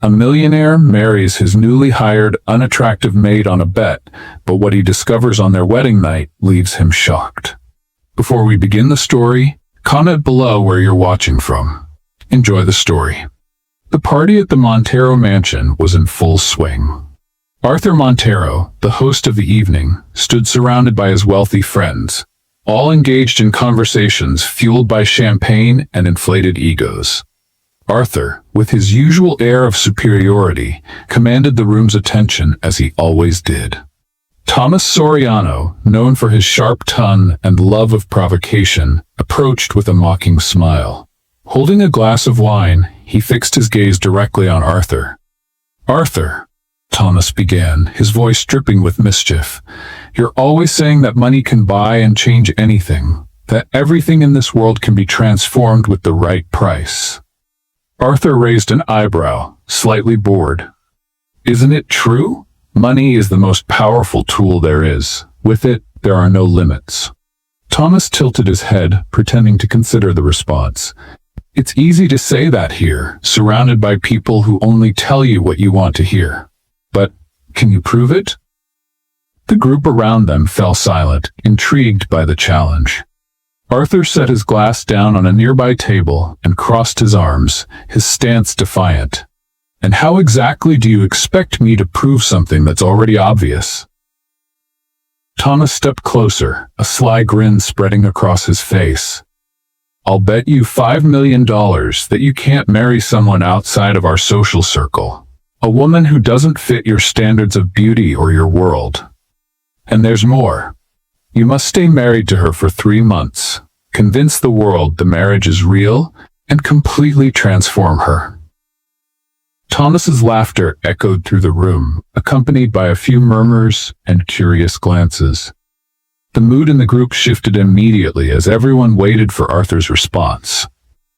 A millionaire marries his newly hired, unattractive maid on a bet, but what he discovers on their wedding night leaves him shocked. Before we begin the story, comment below where you're watching from. Enjoy the story. The party at the Montero mansion was in full swing. Arthur Montero, the host of the evening, stood surrounded by his wealthy friends, all engaged in conversations fueled by champagne and inflated egos. Arthur, with his usual air of superiority, commanded the room's attention as he always did. Thomas Soriano, known for his sharp tongue and love of provocation, approached with a mocking smile. Holding a glass of wine, he fixed his gaze directly on Arthur. "Arthur," Thomas began, his voice dripping with mischief, "you're always saying that money can buy and change anything, that everything in this world can be transformed with the right price." Arthur raised an eyebrow, slightly bored. "Isn't it true? Money is the most powerful tool there is. With it, there are no limits." Thomas tilted his head, pretending to consider the response. "It's easy to say that here, surrounded by people who only tell you what you want to hear. But, can you prove it?" The group around them fell silent, intrigued by the challenge. Arthur set his glass down on a nearby table and crossed his arms, his stance defiant. "And how exactly do you expect me to prove something that's already obvious?" Thomas stepped closer, a sly grin spreading across his face. "I'll bet you $5 million that you can't marry someone outside of our social circle. A woman who doesn't fit your standards of beauty or your world. And there's more. You must stay married to her for 3 months, convince the world the marriage is real, and completely transform her." Thomas's laughter echoed through the room, accompanied by a few murmurs and curious glances. The mood in the group shifted immediately as everyone waited for Arthur's response.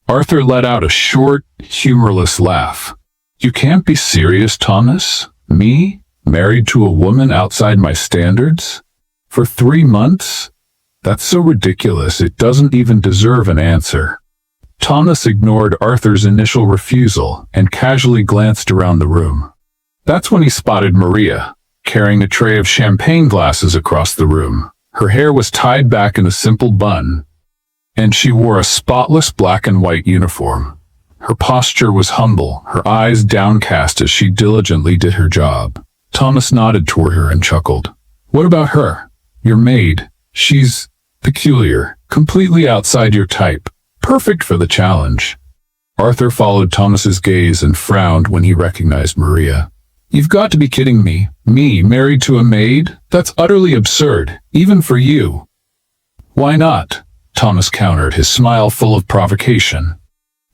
Arthur let out a short, humorless laugh. "You can't be serious, Thomas? Me? Married to a woman outside my standards? For 3 months? That's so ridiculous it doesn't even deserve an answer." Thomas ignored Arthur's initial refusal and casually glanced around the room. That's when he spotted Maria, carrying a tray of champagne glasses across the room. Her hair was tied back in a simple bun, and she wore a spotless black and white uniform. Her posture was humble, her eyes downcast as she diligently did her job. Thomas nodded toward her and chuckled. "What about her? Your maid. She's peculiar, completely outside your type. Perfect for the challenge." Arthur followed Thomas's gaze and frowned when he recognized Maria. "You've got to be kidding me. Me, married to a maid? That's utterly absurd, even for you." "Why not?" Thomas countered, his smile full of provocation.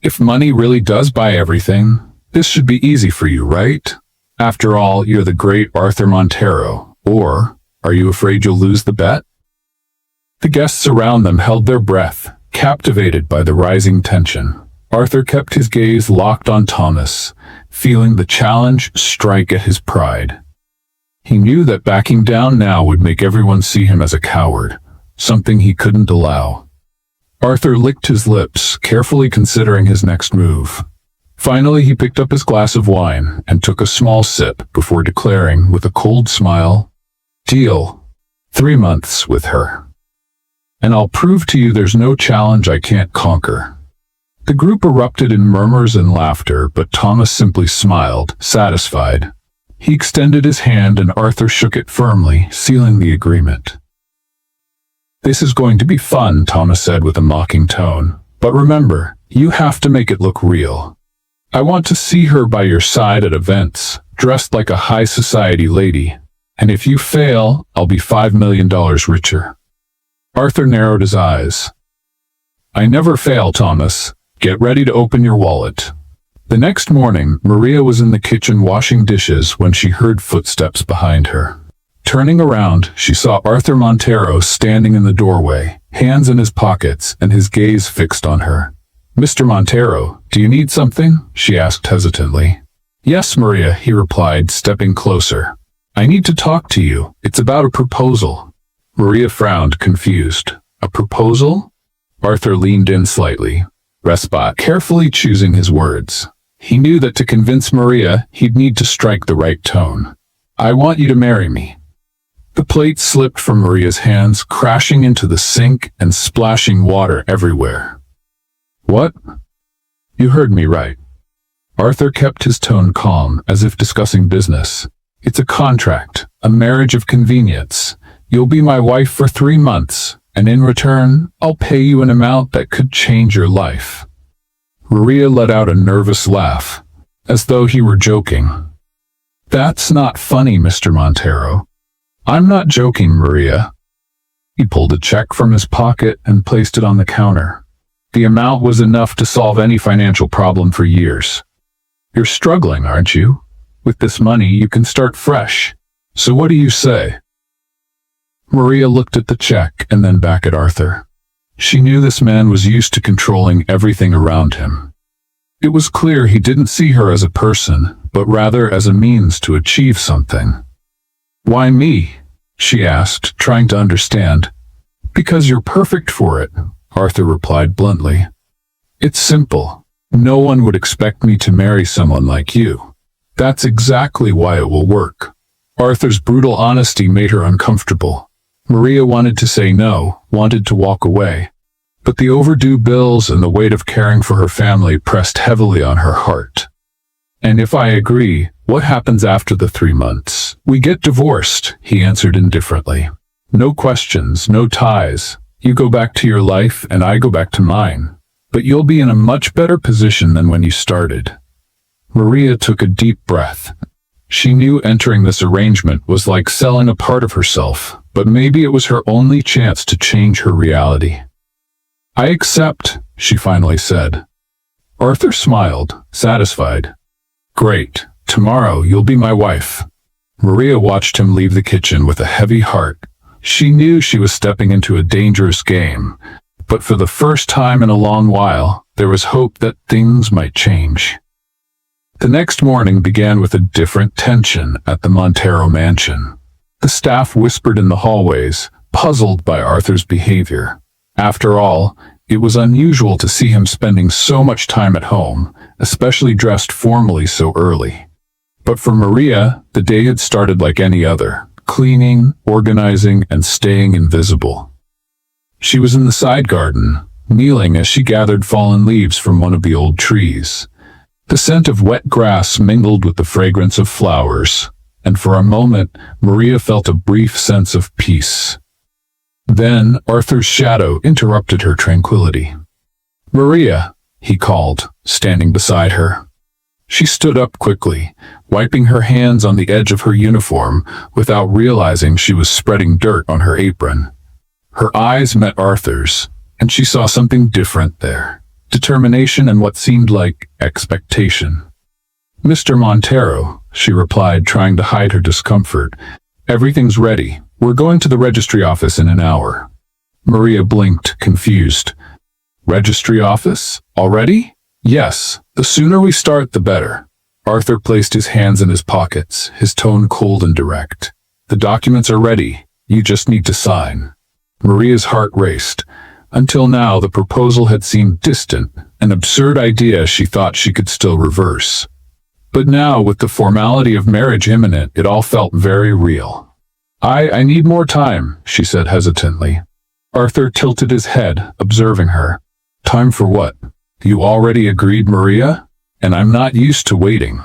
"If money really does buy everything, this should be easy for you, right? After all, you're the great Arthur Montero. Or, are you afraid you'll lose the bet?" The guests around them held their breath, captivated by the rising tension. Arthur kept his gaze locked on Thomas, feeling the challenge strike at his pride. He knew that backing down now would make everyone see him as a coward, something he couldn't allow. Arthur licked his lips, carefully considering his next move. Finally, he picked up his glass of wine and took a small sip before declaring with a cold smile, "Deal. 3 months with her. And I'll prove to you there's no challenge I can't conquer." The group erupted in murmurs and laughter, but Thomas simply smiled, satisfied. He extended his hand and Arthur shook it firmly, sealing the agreement. "This is going to be fun," Thomas said with a mocking tone. "But remember, you have to make it look real. I want to see her by your side at events, dressed like a high society lady. And if you fail, I'll be $5 million richer." Arthur narrowed his eyes. "I never fail, Thomas. Get ready to open your wallet." The next morning, Maria was in the kitchen washing dishes when she heard footsteps behind her. Turning around, she saw Arthur Montero standing in the doorway, hands in his pockets and his gaze fixed on her. "Mr. Montero, do you need something?" she asked hesitantly. "Yes, Maria," he replied, stepping closer. "I need to talk to you. It's about a proposal." Maria frowned, confused. "A proposal?" Arthur leaned in slightly. Respite, carefully choosing his words. He knew that to convince Maria, he'd need to strike the right tone. "I want you to marry me." The plate slipped from Maria's hands, crashing into the sink and splashing water everywhere. "What?" "You heard me right." Arthur kept his tone calm, as if discussing business. "It's a contract, a marriage of convenience. You'll be my wife for 3 months, and in return, I'll pay you an amount that could change your life." Maria let out a nervous laugh, as though he were joking. "That's not funny, Mr. Montero." "I'm not joking, Maria." He pulled a check from his pocket and placed it on the counter. The amount was enough to solve any financial problem for years. "You're struggling, aren't you? With this money, you can start fresh. So what do you say?" Maria looked at the check and then back at Arthur. She knew this man was used to controlling everything around him. It was clear he didn't see her as a person, but rather as a means to achieve something. "Why me?" she asked, trying to understand. "Because you're perfect for it," Arthur replied bluntly. "It's simple. No one would expect me to marry someone like you. That's exactly why it will work." Arthur's brutal honesty made her uncomfortable. Maria wanted to say no, wanted to walk away. But the overdue bills and the weight of caring for her family pressed heavily on her heart. "And if I agree, what happens after the 3 months?" "We get divorced," he answered indifferently. "No questions, no ties. You go back to your life and I go back to mine. But you'll be in a much better position than when you started." Maria took a deep breath. She knew entering this arrangement was like selling a part of herself, but maybe it was her only chance to change her reality. "I accept," she finally said. Arthur smiled, satisfied. "Great. Tomorrow you'll be my wife." Maria watched him leave the kitchen with a heavy heart. She knew she was stepping into a dangerous game, but for the first time in a long while, there was hope that things might change. The next morning began with a different tension at the Montero mansion. The staff whispered in the hallways, puzzled by Arthur's behavior. After all, it was unusual to see him spending so much time at home, especially dressed formally so early. But for Maria, the day had started like any other, cleaning, organizing, and staying invisible. She was in the side garden, kneeling as she gathered fallen leaves from one of the old trees. The scent of wet grass mingled with the fragrance of flowers, and for a moment, Maria felt a brief sense of peace. Then Arthur's shadow interrupted her tranquility. "Maria," he called, standing beside her. She stood up quickly, wiping her hands on the edge of her uniform without realizing she was spreading dirt on her apron. Her eyes met Arthur's, and she saw something different there. Determination and what seemed like expectation. "Mr. Montero," she replied, trying to hide her discomfort. "Everything's ready. We're going to the registry office in an hour." Maria blinked, confused. "Registry office? Already?" "Yes. The sooner we start, the better." Arthur placed his hands in his pockets, his tone cold and direct. "The documents are ready. You just need to sign." Maria's heart raced. Until now, the proposal had seemed distant, an absurd idea she thought she could still reverse. But now, with the formality of marriage imminent, it all felt very real. I need more time," she said hesitantly. Arthur tilted his head, observing her. "Time for what? You already agreed, Maria? And I'm not used to waiting."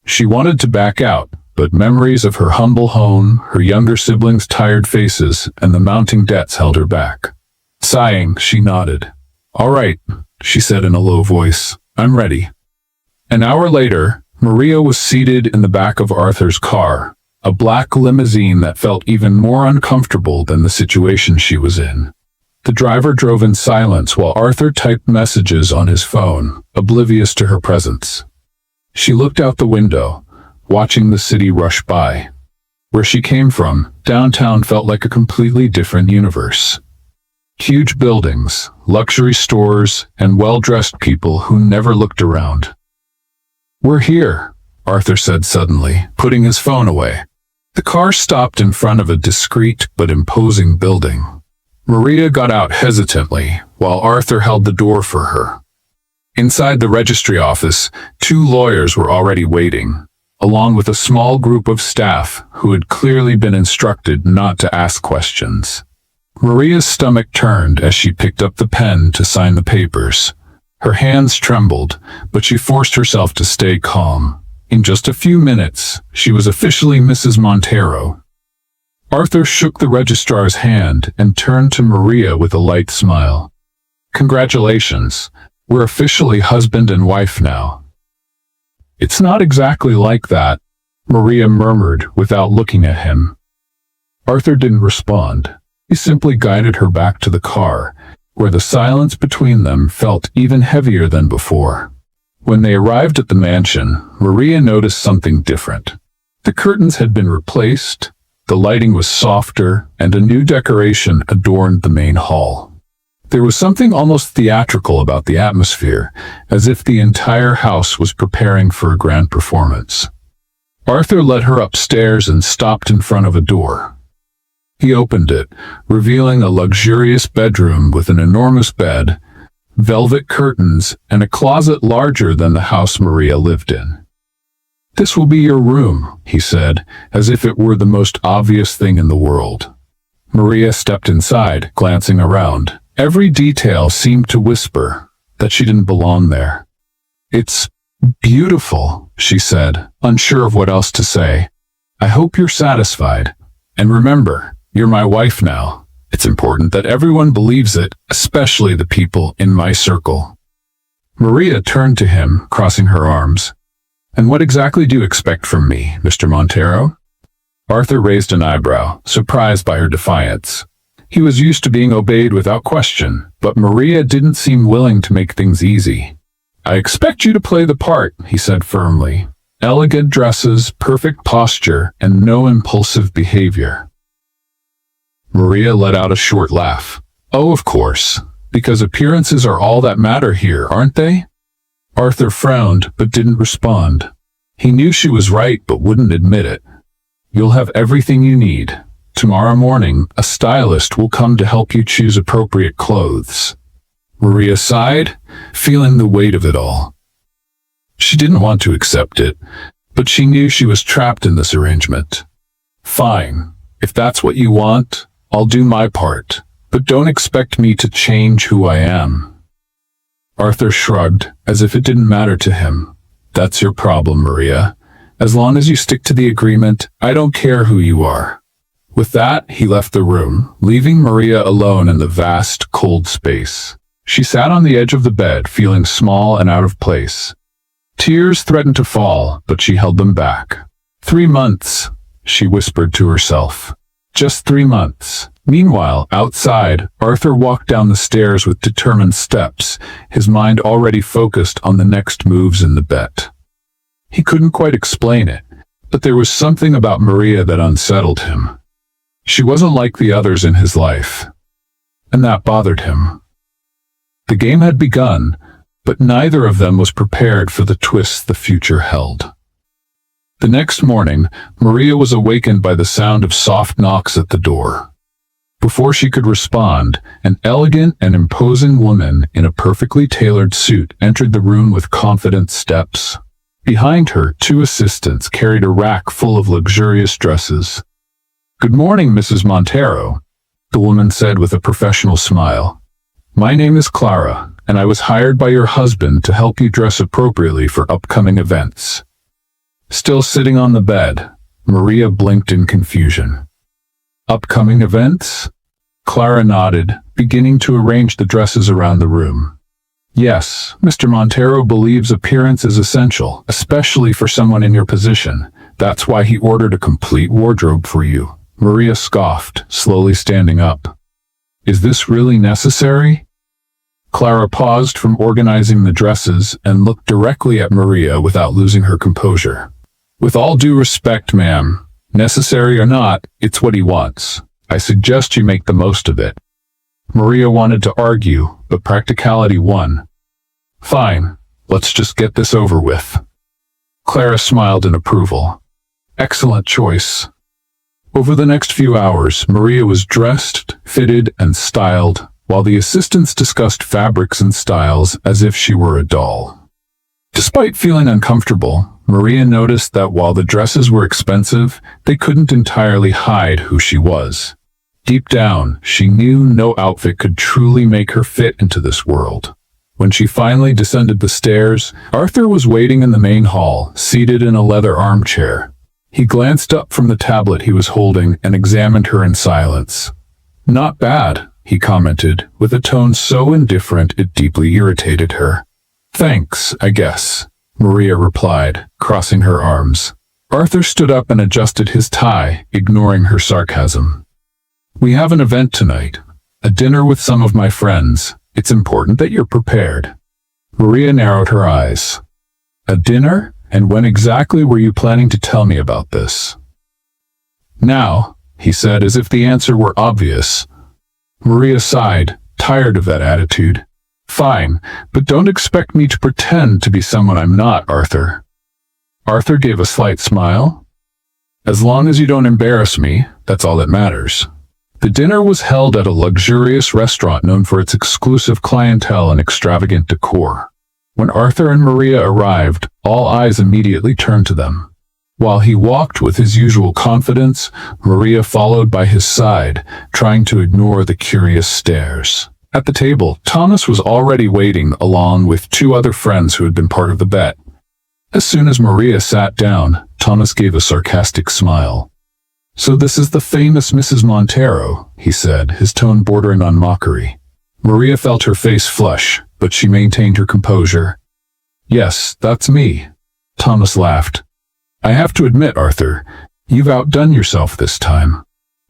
She wanted to back out, but memories of her humble home, her younger siblings' tired faces, and the mounting debts held her back. Sighing, she nodded. "All right," she said in a low voice. "I'm ready." An hour later, Maria was seated in the back of Arthur's car, a black limousine that felt even more uncomfortable than the situation she was in. The driver drove in silence while Arthur typed messages on his phone, oblivious to her presence. She looked out the window, watching the city rush by. Where she came from, downtown felt like a completely different universe. Huge buildings, luxury stores, and well-dressed people who never looked around. "We're here," Arthur said suddenly, putting his phone away. The car stopped in front of a discreet but imposing building. Maria got out hesitantly, while Arthur held the door for her. Inside the registry office, 2 lawyers were already waiting, along with a small group of staff who had clearly been instructed not to ask questions. Maria's stomach turned as she picked up the pen to sign the papers. Her hands trembled, but she forced herself to stay calm. In just a few minutes, she was officially Mrs. Montero. Arthur shook the registrar's hand and turned to Maria with a light smile. "Congratulations. We're officially husband and wife now." "It's not exactly like that," Maria murmured without looking at him. Arthur didn't respond. He simply guided her back to the car, where the silence between them felt even heavier than before. When they arrived at the mansion, Maria noticed something different. The curtains had been replaced, the lighting was softer, and a new decoration adorned the main hall. There was something almost theatrical about the atmosphere, as if the entire house was preparing for a grand performance. Arthur led her upstairs and stopped in front of a door. He opened it, revealing a luxurious bedroom with an enormous bed, velvet curtains, and a closet larger than the house Maria lived in. "This will be your room," he said, as if it were the most obvious thing in the world. Maria stepped inside, glancing around. Every detail seemed to whisper that she didn't belong there. "It's beautiful," she said, unsure of what else to say. "I hope you're satisfied. And remember, you're my wife now. It's important that everyone believes it, especially the people in my circle." Maria turned to him, crossing her arms. "And what exactly do you expect from me, Mr. Montero?" Arthur raised an eyebrow, surprised by her defiance. He was used to being obeyed without question, but Maria didn't seem willing to make things easy. "I expect you to play the part," he said firmly. "Elegant dresses, perfect posture, and no impulsive behavior." Maria let out a short laugh. "Oh, of course, because appearances are all that matter here, aren't they?" Arthur frowned, but didn't respond. He knew she was right, but wouldn't admit it. "You'll have everything you need. Tomorrow morning, a stylist will come to help you choose appropriate clothes." Maria sighed, feeling the weight of it all. She didn't want to accept it, but she knew she was trapped in this arrangement. "Fine. If that's what you want, I'll do my part, but don't expect me to change who I am." Arthur shrugged, as if it didn't matter to him. "That's your problem, Maria. As long as you stick to the agreement, I don't care who you are." With that, he left the room, leaving Maria alone in the vast, cold space. She sat on the edge of the bed, feeling small and out of place. Tears threatened to fall, but she held them back. 3 months, she whispered to herself. Just 3 months. Meanwhile, outside, Arthur walked down the stairs with determined steps, his mind already focused on the next moves in the bet. He couldn't quite explain it, but there was something about Maria that unsettled him. She wasn't like the others in his life, and that bothered him. The game had begun, but neither of them was prepared for the twists the future held. The next morning, Maria was awakened by the sound of soft knocks at the door. Before she could respond, an elegant and imposing woman in a perfectly tailored suit entered the room with confident steps. Behind her, 2 assistants carried a rack full of luxurious dresses. "Good morning, Mrs. Montero," the woman said with a professional smile. "My name is Clara, and I was hired by your husband to help you dress appropriately for upcoming events." Still sitting on the bed, Maria blinked in confusion. "Upcoming events?" Clara nodded, beginning to arrange the dresses around the room. "Yes, Mr. Montero believes appearance is essential, especially for someone in your position. That's why he ordered a complete wardrobe for you." Maria scoffed, slowly standing up. "Is this really necessary?" Clara paused from organizing the dresses and looked directly at Maria without losing her composure. "With all due respect, ma'am, necessary or not, it's what he wants. I suggest you make the most of it." Maria wanted to argue, but practicality won. "Fine, let's just get this over with." Clara smiled in approval. "Excellent choice." Over the next few hours, Maria was dressed, fitted, and styled, while the assistants discussed fabrics and styles as if she were a doll. Despite feeling uncomfortable, Maria noticed that while the dresses were expensive, they couldn't entirely hide who she was. Deep down, she knew no outfit could truly make her fit into this world. When she finally descended the stairs, Arthur was waiting in the main hall, seated in a leather armchair. He glanced up from the tablet he was holding and examined her in silence. "Not bad," he commented, with a tone so indifferent it deeply irritated her. "Thanks, I guess," Maria replied, crossing her arms. Arthur stood up and adjusted his tie, ignoring her sarcasm. "We have an event tonight, a dinner with some of my friends. It's important that you're prepared." Maria narrowed her eyes. "A dinner? And when exactly were you planning to tell me about this?" "Now," he said, as if the answer were obvious. Maria sighed, tired of that attitude. "Fine, but don't expect me to pretend to be someone I'm not, Arthur." Arthur gave a slight smile. "As long as you don't embarrass me, that's all that matters." The dinner was held at a luxurious restaurant known for its exclusive clientele and extravagant decor. When Arthur and Maria arrived, all eyes immediately turned to them. While he walked with his usual confidence, Maria followed by his side, trying to ignore the curious stares. At the table, Thomas was already waiting along with two other friends who had been part of the bet. As soon as Maria sat down, Thomas gave a sarcastic smile. "So this is the famous Mrs. Montero," he said, his tone bordering on mockery. Maria felt her face flush, but she maintained her composure. "Yes, that's me." Thomas laughed. "I have to admit, Arthur, you've outdone yourself this time."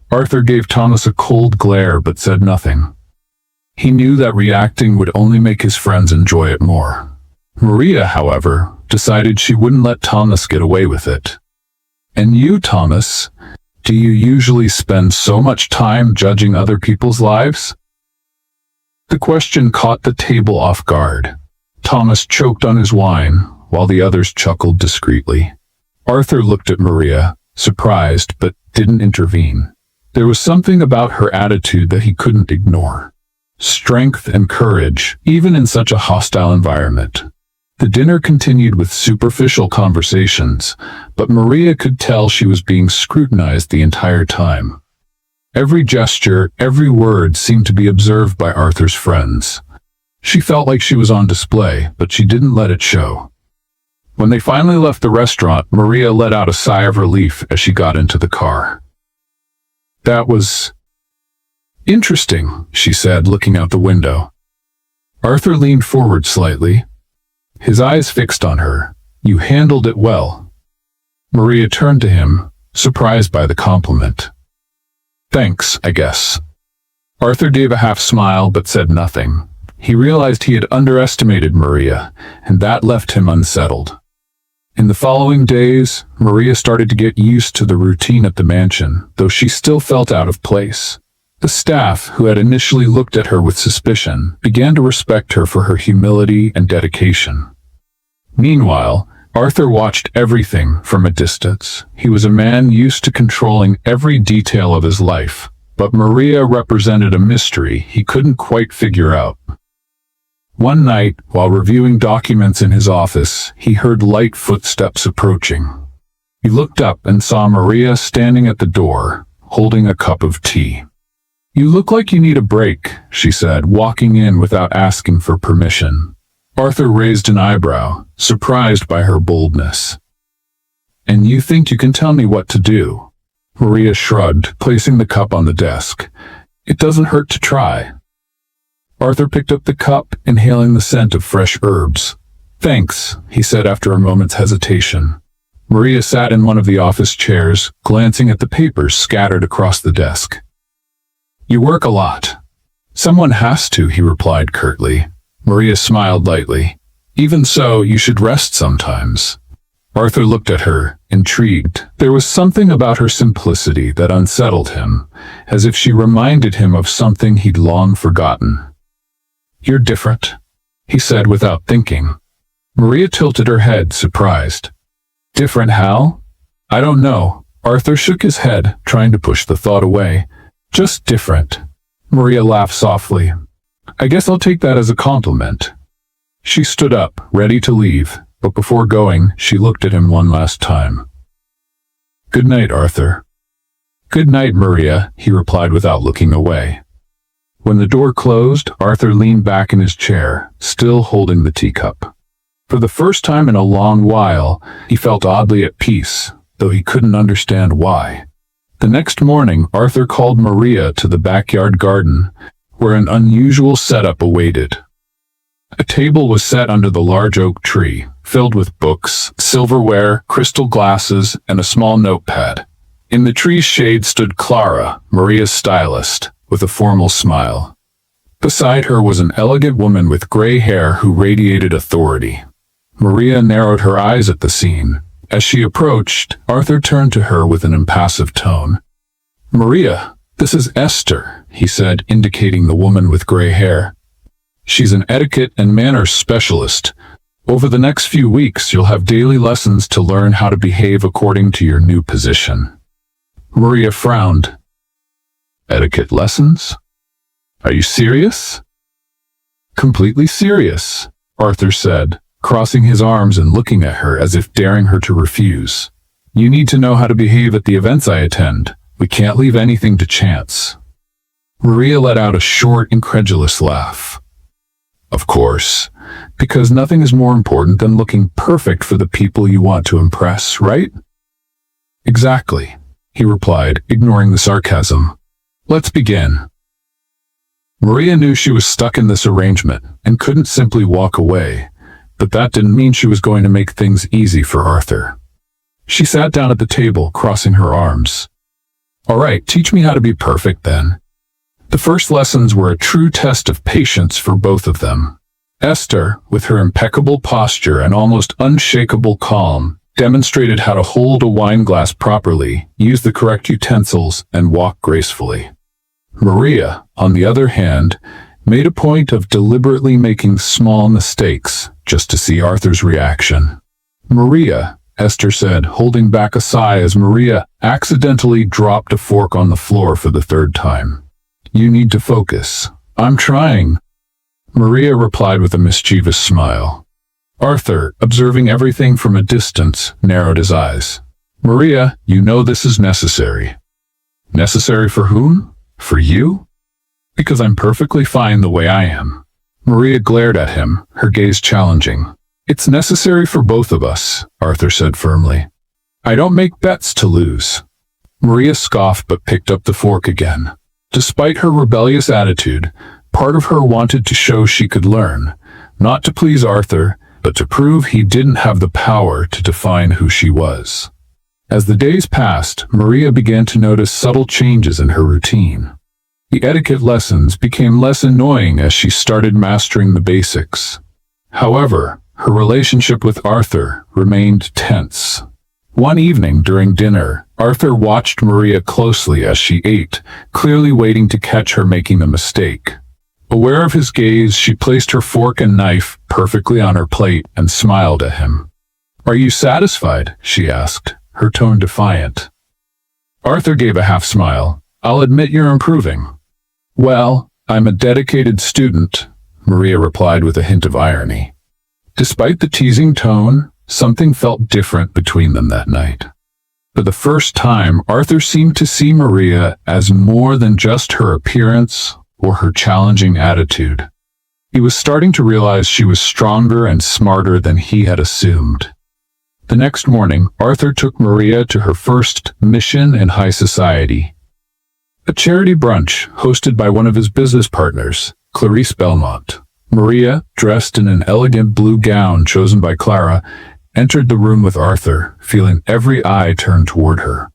Arthur gave Thomas a cold glare but said nothing. He knew that reacting would only make his friends enjoy it more. Maria, however, decided she wouldn't let Thomas get away with it. "And you, Thomas, do you usually spend so much time judging other people's lives?" The question caught the table off guard. Thomas choked on his wine, while the others chuckled discreetly. Arthur looked at Maria, surprised, but didn't intervene. There was something about her attitude that he couldn't ignore. Strength and courage, even in such a hostile environment. The dinner continued with superficial conversations, but Maria could tell she was being scrutinized the entire time. Every gesture, every word seemed to be observed by Arthur's friends. She felt like she was on display, but she didn't let it show. When they finally left the restaurant, Maria let out a sigh of relief as she got into the car. "That was interesting," she said, looking out the window. Arthur leaned forward slightly, his eyes fixed on her. "You handled it well." Maria turned to him, surprised by the compliment. "Thanks, I guess." Arthur gave a half smile but said nothing. He realized he had underestimated Maria, and that left him unsettled. In the following days, Maria started to get used to the routine at the mansion, though she still felt out of place. The staff, who had initially looked at her with suspicion, began to respect her for her humility and dedication. Meanwhile, Arthur watched everything from a distance. He was a man used to controlling every detail of his life, but Maria represented a mystery he couldn't quite figure out. One night, while reviewing documents in his office, he heard light footsteps approaching. He looked up and saw Maria standing at the door, holding a cup of tea. "You look like you need a break," she said, walking in without asking for permission. Arthur raised an eyebrow, surprised by her boldness. "And you think you can tell me what to do?" Maria shrugged, placing the cup on the desk. "It doesn't hurt to try." Arthur picked up the cup, inhaling the scent of fresh herbs. "Thanks," he said after a moment's hesitation. Maria sat in one of the office chairs, glancing at the papers scattered across the desk. "You work a lot." "Someone has to," he replied curtly. Maria smiled lightly. "Even so, you should rest sometimes." Arthur looked at her, intrigued. There was something about her simplicity that unsettled him, as if she reminded him of something he'd long forgotten. "You're different," he said without thinking. Maria tilted her head, surprised. "Different how?" "I don't know." Arthur shook his head, trying to push the thought away. "Just different." Maria laughed softly. I guess I'll take that as a compliment. She stood up, ready to leave, but before going, she looked at him one last time. Good night, Arthur. Good night, Maria, he replied without looking away. When the door closed, Arthur leaned back in his chair, still holding the teacup. For the first time in a long while, he felt oddly at peace, though he couldn't understand why. The next morning, Arthur called Maria to the backyard garden, where an unusual setup awaited. A table was set under the large oak tree, filled with books, silverware, crystal glasses, and a small notepad. In the tree's shade stood Clara, Maria's stylist, with a formal smile. Beside her was an elegant woman with gray hair who radiated authority. Maria narrowed her eyes at the scene. As she approached, Arthur turned to her with an impassive tone. Maria, this is Esther, he said, indicating the woman with gray hair. She's an etiquette and manners specialist. Over the next few weeks, you'll have daily lessons to learn how to behave according to your new position. Maria frowned. Etiquette lessons? Are you serious? Completely serious, Arthur said, crossing his arms and looking at her as if daring her to refuse. You need to know how to behave at the events I attend. We can't leave anything to chance. Maria let out a short, incredulous laugh. Of course, because nothing is more important than looking perfect for the people you want to impress, right? Exactly, he replied, ignoring the sarcasm. Let's begin. Maria knew she was stuck in this arrangement and couldn't simply walk away, but that didn't mean she was going to make things easy for Arthur. She sat down at the table, crossing her arms. All right, teach me how to be perfect then. The first lessons were a true test of patience for both of them. Esther, with her impeccable posture and almost unshakable calm, demonstrated how to hold a wine glass properly, use the correct utensils, and walk gracefully. Maria, on the other hand, made a point of deliberately making small mistakes just to see Arthur's reaction. Maria, Esther said, holding back a sigh as Maria accidentally dropped a fork on the floor for the third time. You need to focus. I'm trying. Maria replied with a mischievous smile. Arthur, observing everything from a distance, narrowed his eyes. Maria, you know this is necessary. Necessary for whom? For you? Because I'm perfectly fine the way I am. Maria glared at him, her gaze challenging. It's necessary for both of us, Arthur said firmly. I don't make bets to lose. Maria scoffed but picked up the fork again. Despite her rebellious attitude, part of her wanted to show she could learn, not to please Arthur, but to prove he didn't have the power to define who she was. As the days passed, Maria began to notice subtle changes in her routine. The etiquette lessons became less annoying as she started mastering the basics. However, her relationship with Arthur remained tense. One evening during dinner, Arthur watched Maria closely as she ate, clearly waiting to catch her making a mistake. Aware of his gaze, she placed her fork and knife perfectly on her plate and smiled at him. Are you satisfied? She asked, her tone defiant. Arthur gave a half smile. I'll admit you're improving. Well, I'm a dedicated student, Maria replied with a hint of irony. Despite the teasing tone, something felt different between them that night. For the first time, Arthur seemed to see Maria as more than just her appearance or her challenging attitude. He was starting to realize she was stronger and smarter than he had assumed. The next morning, Arthur took Maria to her first mission in high society. A charity brunch hosted by one of his business partners, Clarice Belmont. Maria, dressed in an elegant blue gown chosen by Clara, entered the room with Arthur, feeling every eye turned toward her.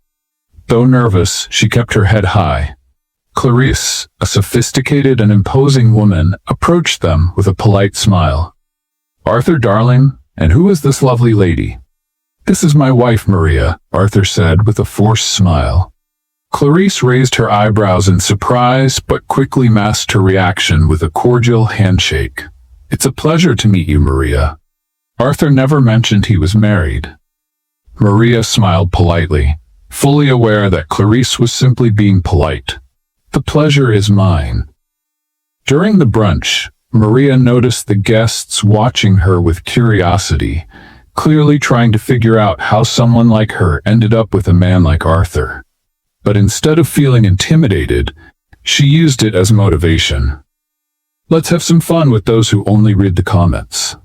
Though nervous, she kept her head high. Clarice, a sophisticated and imposing woman, approached them with a polite smile. Arthur, darling, and who is this lovely lady? This is my wife, Maria, Arthur said with a forced smile. Clarice raised her eyebrows in surprise, but quickly masked her reaction with a cordial handshake. It's a pleasure to meet you, Maria. Arthur never mentioned he was married. Maria smiled politely, fully aware that Clarice was simply being polite. The pleasure is mine. During the brunch, Maria noticed the guests watching her with curiosity, clearly trying to figure out how someone like her ended up with a man like Arthur. But instead of feeling intimidated, she used it as motivation. Let's have some fun with those who only read the comments.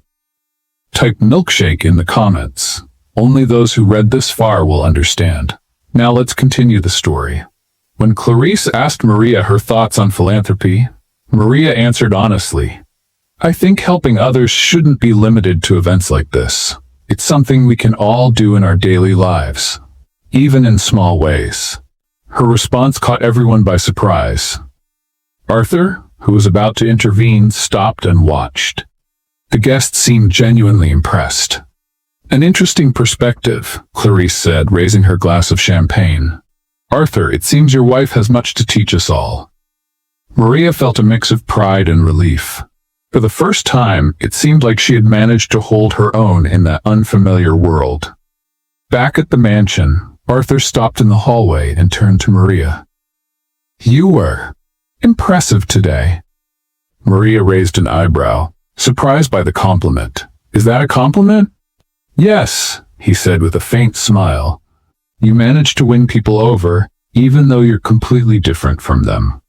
Type milkshake in the comments. Only those who read this far will understand. Now let's continue the story. When Clarice asked Maria her thoughts on philanthropy, Maria answered honestly, "I think helping others shouldn't be limited to events like this. It's something we can all do in our daily lives, even in small ways." Her response caught everyone by surprise. Arthur, who was about to intervene, stopped and watched. The guests seemed genuinely impressed. "An interesting perspective," Clarice said, raising her glass of champagne. "Arthur, it seems your wife has much to teach us all." Maria felt a mix of pride and relief. For the first time, it seemed like she had managed to hold her own in that unfamiliar world. Back at the mansion, Arthur stopped in the hallway and turned to Maria. "You were impressive today." Maria raised an eyebrow, surprised by the compliment. "Is that a compliment?" "Yes," he said with a faint smile. "You managed to win people over, even though you're completely different from them."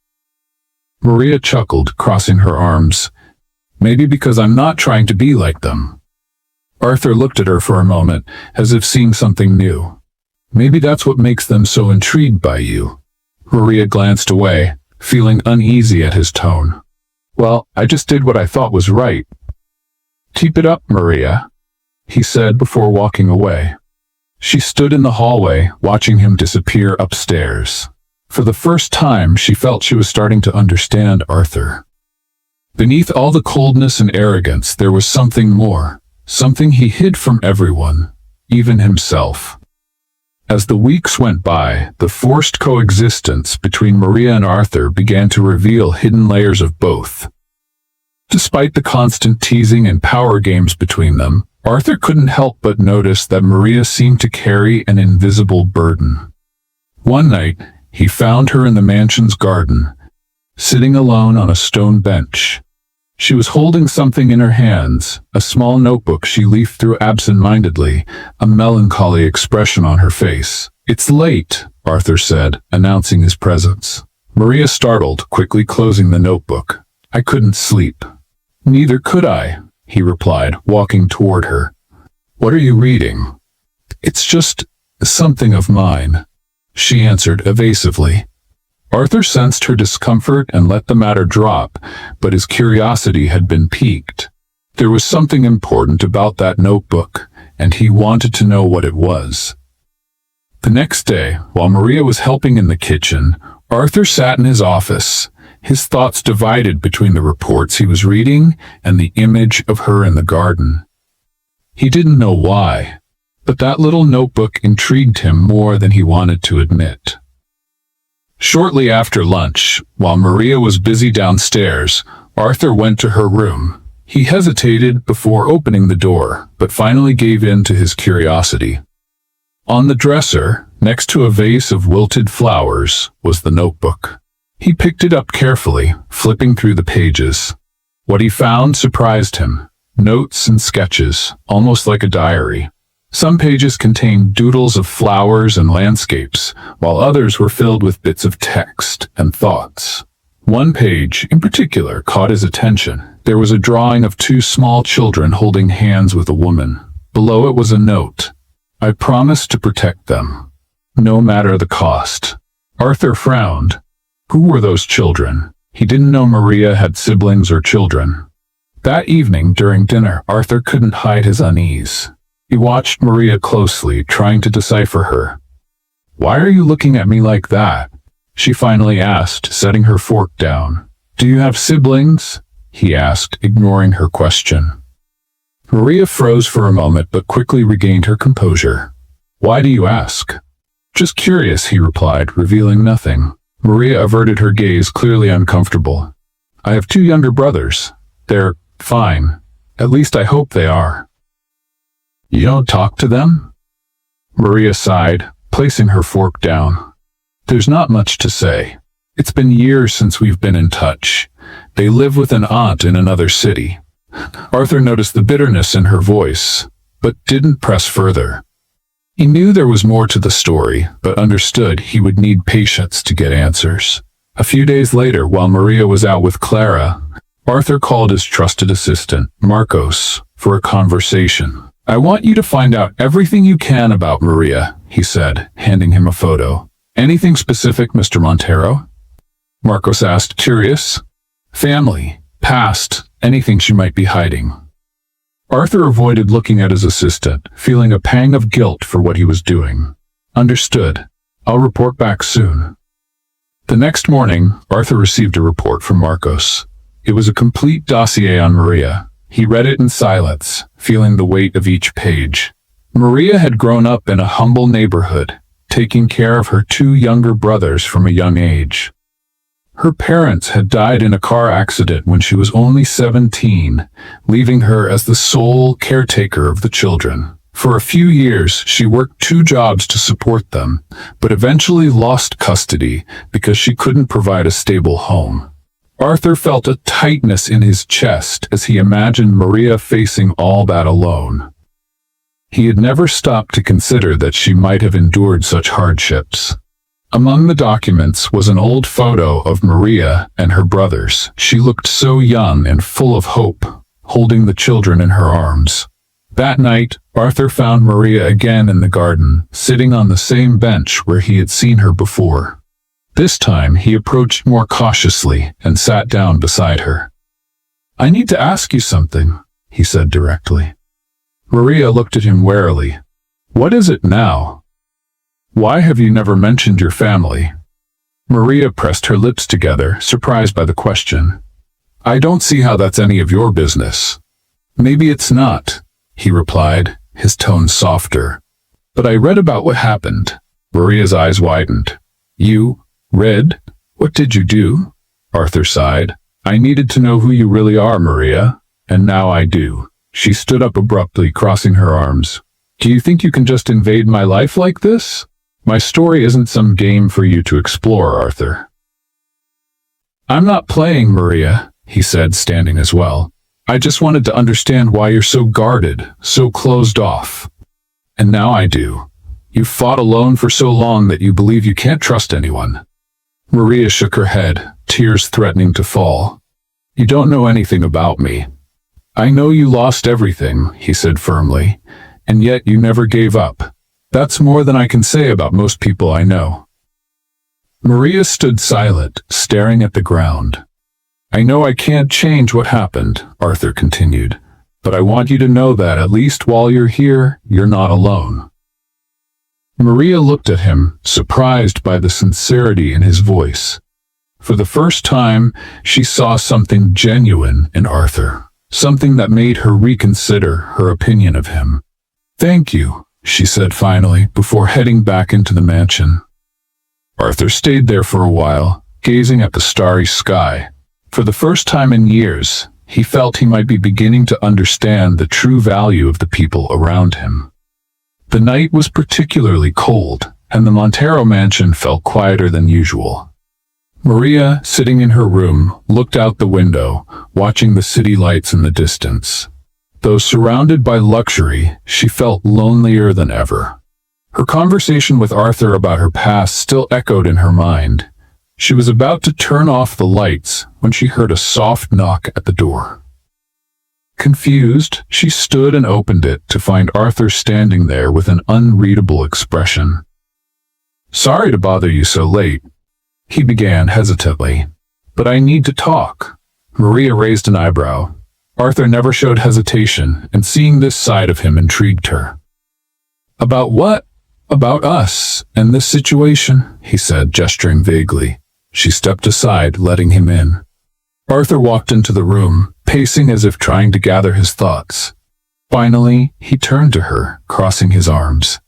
Maria chuckled, crossing her arms. "Maybe because I'm not trying to be like them." Arthur looked at her for a moment, as if seeing something new. "Maybe that's what makes them so intrigued by you." Maria glanced away, feeling uneasy at his tone. "Well, I just did what I thought was right." "Keep it up, Maria," he said before walking away. She stood in the hallway, watching him disappear upstairs. For the first time, she felt she was starting to understand Arthur. Beneath all the coldness and arrogance, there was something more, something he hid from everyone, even himself. As the weeks went by, the forced coexistence between Maria and Arthur began to reveal hidden layers of both. Despite the constant teasing and power games between them, Arthur couldn't help but notice that Maria seemed to carry an invisible burden. One night, he found her in the mansion's garden, sitting alone on a stone bench. She was holding something in her hands, a small notebook she leafed through absent-mindedly, a melancholy expression on her face. "It's late," Arthur said, announcing his presence. Maria startled, quickly closing the notebook. "I couldn't sleep." "Neither could I," he replied, walking toward her. "What are you reading?" "It's just something of mine," she answered evasively. Arthur sensed her discomfort and let the matter drop, but his curiosity had been piqued. There was something important about that notebook, and he wanted to know what it was. The next day, while Maria was helping in the kitchen, Arthur sat in his office, his thoughts divided between the reports he was reading and the image of her in the garden. He didn't know why, but that little notebook intrigued him more than he wanted to admit. Shortly after lunch, while Maria was busy downstairs, Arthur went to her room. He hesitated before opening the door, but finally gave in to his curiosity. On the dresser, next to a vase of wilted flowers, was the notebook. He picked it up carefully, flipping through the pages. What he found surprised him. Notes and sketches, almost like a diary. Some pages contained doodles of flowers and landscapes, while others were filled with bits of text and thoughts. One page, in particular, caught his attention. There was a drawing of two small children holding hands with a woman. Below it was a note. "I promise to protect them, no matter the cost." Arthur frowned. Who were those children? He didn't know Maria had siblings or children. That evening, during dinner, Arthur couldn't hide his unease. He watched Maria closely, trying to decipher her. "Why are you looking at me like that?" she finally asked, setting her fork down. "Do you have siblings?" he asked, ignoring her question. Maria froze for a moment but quickly regained her composure. "Why do you ask?" "Just curious," he replied, revealing nothing. Maria averted her gaze, clearly uncomfortable. "I have two younger brothers. They're fine. At least I hope they are." "You don't talk to them?" Maria sighed, placing her fork down. "There's not much to say. It's been years since we've been in touch. They live with an aunt in another city. Arthur noticed the bitterness in her voice, but didn't press further. He knew there was more to the story, but understood he would need patience to get answers. A few days later, while Maria was out with Clara, Arthur called his trusted assistant, Marcos, for a conversation. "I want you to find out everything you can about Maria," he said, handing him a photo. "Anything specific, Mr. Montero?" Marcos asked, curious. "Family, past, anything she might be hiding." Arthur avoided looking at his assistant, feeling a pang of guilt for what he was doing. "Understood. I'll report back soon." The next morning, Arthur received a report from Marcos. It was a complete dossier on Maria. He read it in silence, feeling the weight of each page. Maria had grown up in a humble neighborhood, taking care of her two younger brothers from a young age. Her parents had died in a car accident when she was only 17, leaving her as the sole caretaker of the children. For a few years, she worked 2 jobs to support them, but eventually lost custody because she couldn't provide a stable home. Arthur felt a tightness in his chest as he imagined Maria facing all that alone. He had never stopped to consider that she might have endured such hardships. Among the documents was an old photo of Maria and her brothers. She looked so young and full of hope, holding the children in her arms. That night, Arthur found Maria again in the garden, sitting on the same bench where he had seen her before. This time, he approached more cautiously and sat down beside her. "I need to ask you something," he said directly. Maria looked at him warily. "What is it now? Why have you never mentioned your family?" Maria pressed her lips together, surprised by the question. "I don't see how that's any of your business." "Maybe it's not," he replied, his tone softer. "But I read about what happened." Maria's eyes widened. "You read? What did you do?" Arthur sighed. "I needed to know who you really are, Maria, and now I do." She stood up abruptly, crossing her arms. "Do you think you can just invade my life like this? My story isn't some game for you to explore, Arthur." "I'm not playing, Maria," he said, standing as well. "I just wanted to understand why you're so guarded, so closed off. And now I do. You've fought alone for so long that you believe you can't trust anyone." Maria shook her head, tears threatening to fall. "You don't know anything about me." "I know you lost everything," he said firmly, "and yet you never gave up. That's more than I can say about most people I know." Maria stood silent, staring at the ground. "I know I can't change what happened," Arthur continued, "but I want you to know that at least while you're here, you're not alone." Maria looked at him, surprised by the sincerity in his voice. For the first time, she saw something genuine in Arthur, something that made her reconsider her opinion of him. "Thank you," she said finally, before heading back into the mansion. Arthur stayed there for a while, gazing at the starry sky. For the first time in years, he felt he might be beginning to understand the true value of the people around him. The night was particularly cold, and the Montero mansion felt quieter than usual. Maria, sitting in her room, looked out the window, watching the city lights in the distance. Though surrounded by luxury, she felt lonelier than ever. Her conversation with Arthur about her past still echoed in her mind. She was about to turn off the lights when she heard a soft knock at the door. Confused, she stood and opened it to find Arthur standing there with an unreadable expression. "Sorry to bother you so late," he began hesitantly, "but I need to talk." Maria raised an eyebrow. Arthur never showed hesitation, and seeing this side of him intrigued her. "About what?" "About us and this situation," he said, gesturing vaguely. She stepped aside, letting him in. Arthur walked into the room, pacing as if trying to gather his thoughts. Finally, he turned to her, crossing his arms.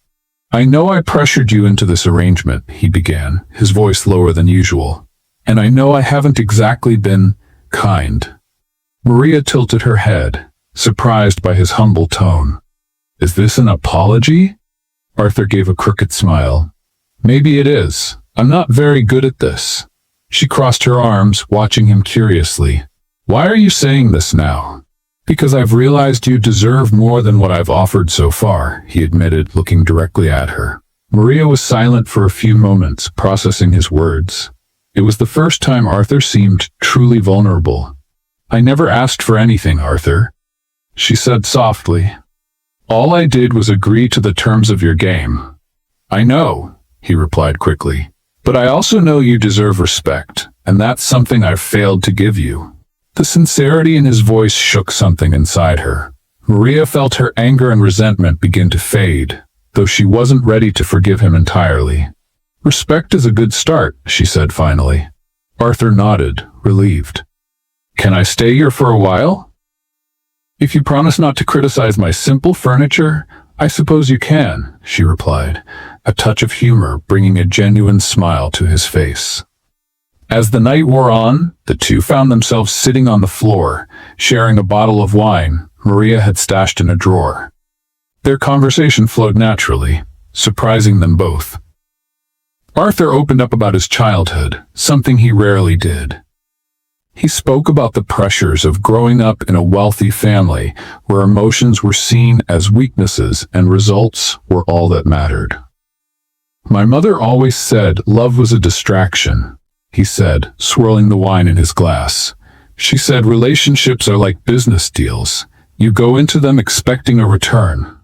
"I know I pressured you into this arrangement," he began, his voice lower than usual. "And I know I haven't exactly been kind." Maria tilted her head, surprised by his humble tone. "Is this an apology?" Arthur gave a crooked smile. "Maybe it is. I'm not very good at this." She crossed her arms, watching him curiously. Why are you saying this now? Because I've realized you deserve more than what I've offered so far, he admitted, looking directly at her. Maria was silent for a few moments, processing his words. It was the first time Arthur seemed truly vulnerable. I never asked for anything, Arthur, she said softly. All I did was agree to the terms of your game. I know, he replied quickly, but I also know you deserve respect, and that's something I've failed to give you. The sincerity in his voice shook something inside her. Maria felt her anger and resentment begin to fade, though she wasn't ready to forgive him entirely. Respect is a good start, she said finally. Arthur nodded, relieved. Can I stay here for a while? If you promise not to criticize my simple furniture, I suppose you can, she replied, a touch of humor bringing a genuine smile to his face. As the night wore on, the two found themselves sitting on the floor, sharing a bottle of wine Maria had stashed in a drawer. Their conversation flowed naturally, surprising them both. Arthur opened up about his childhood, something he rarely did. He spoke about the pressures of growing up in a wealthy family where emotions were seen as weaknesses and results were all that mattered. My mother always said love was a distraction, he said, swirling the wine in his glass. She said relationships are like business deals. You go into them expecting a return.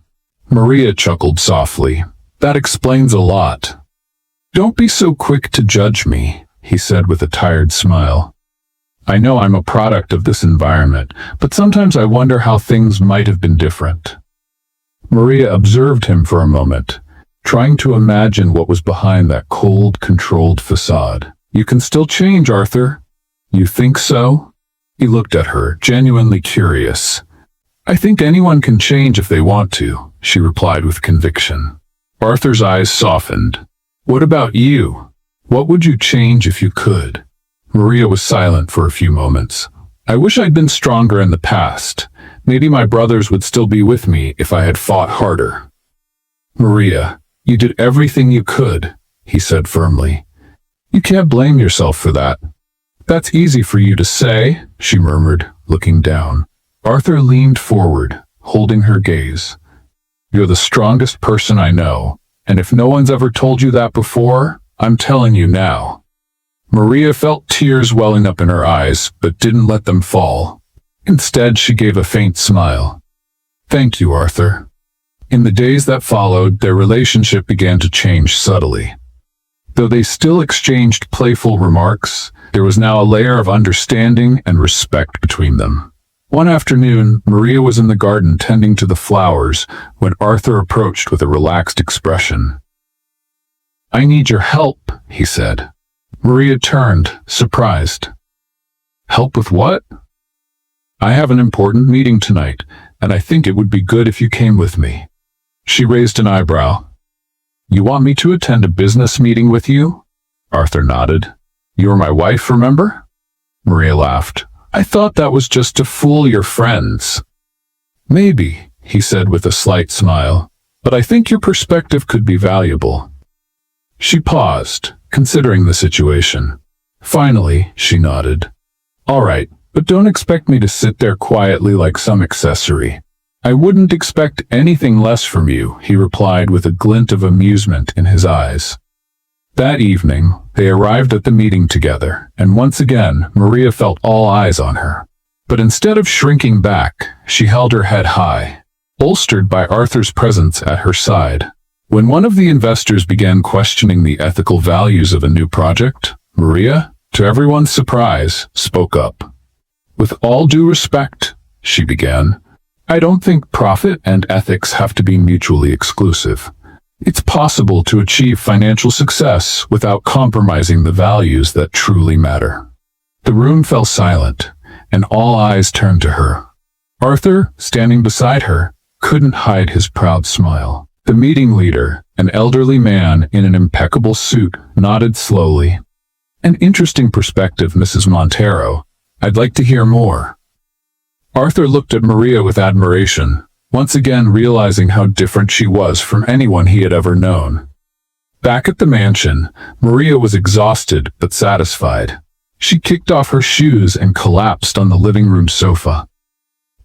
Maria chuckled softly. That explains a lot. Don't be so quick to judge me, he said with a tired smile. I know I'm a product of this environment, but sometimes I wonder how things might have been different. Maria observed him for a moment, trying to imagine what was behind that cold, controlled facade. You can still change, Arthur. You think so? He looked at her, genuinely curious. I think anyone can change if they want to, she replied with conviction. Arthur's eyes softened. What about you? What would you change if you could? Maria was silent for a few moments. I wish I'd been stronger in the past. Maybe my brothers would still be with me if I had fought harder. Maria, you did everything you could, he said firmly. You can't blame yourself for that. That's easy for you to say, she murmured, looking down. Arthur leaned forward, holding her gaze. You're the strongest person I know, and if no one's ever told you that before, I'm telling you now. Maria felt tears welling up in her eyes, but didn't let them fall. Instead, she gave a faint smile. Thank you, Arthur. In the days that followed, their relationship began to change subtly. Though they still exchanged playful remarks, there was now a layer of understanding and respect between them. One afternoon, Maria was in the garden tending to the flowers when Arthur approached with a relaxed expression. I need your help, he said. Maria turned, surprised. Help with what? I have an important meeting tonight, and I think it would be good if you came with me. She raised an eyebrow. You want me to attend a business meeting with you? Arthur nodded. You're my wife, remember? Maria laughed. I thought that was just to fool your friends. Maybe, he said with a slight smile, but I think your perspective could be valuable. She paused, considering the situation. Finally, she nodded. All right, but don't expect me to sit there quietly like some accessory. I wouldn't expect anything less from you, he replied with a glint of amusement in his eyes. That evening, they arrived at the meeting together, and once again, Maria felt all eyes on her. But instead of shrinking back, she held her head high, bolstered by Arthur's presence at her side. When one of the investors began questioning the ethical values of a new project, Maria, to everyone's surprise, spoke up. With all due respect, she began, I don't think profit and ethics have to be mutually exclusive. It's possible to achieve financial success without compromising the values that truly matter. The room fell silent, and all eyes turned to her. Arthur, standing beside her, couldn't hide his proud smile. The meeting leader, an elderly man in an impeccable suit, nodded slowly. An interesting perspective, Mrs. Montero. I'd like to hear more. Arthur looked at Maria with admiration, once again realizing how different she was from anyone he had ever known. Back at the mansion, Maria was exhausted but satisfied. She kicked off her shoes and collapsed on the living room sofa.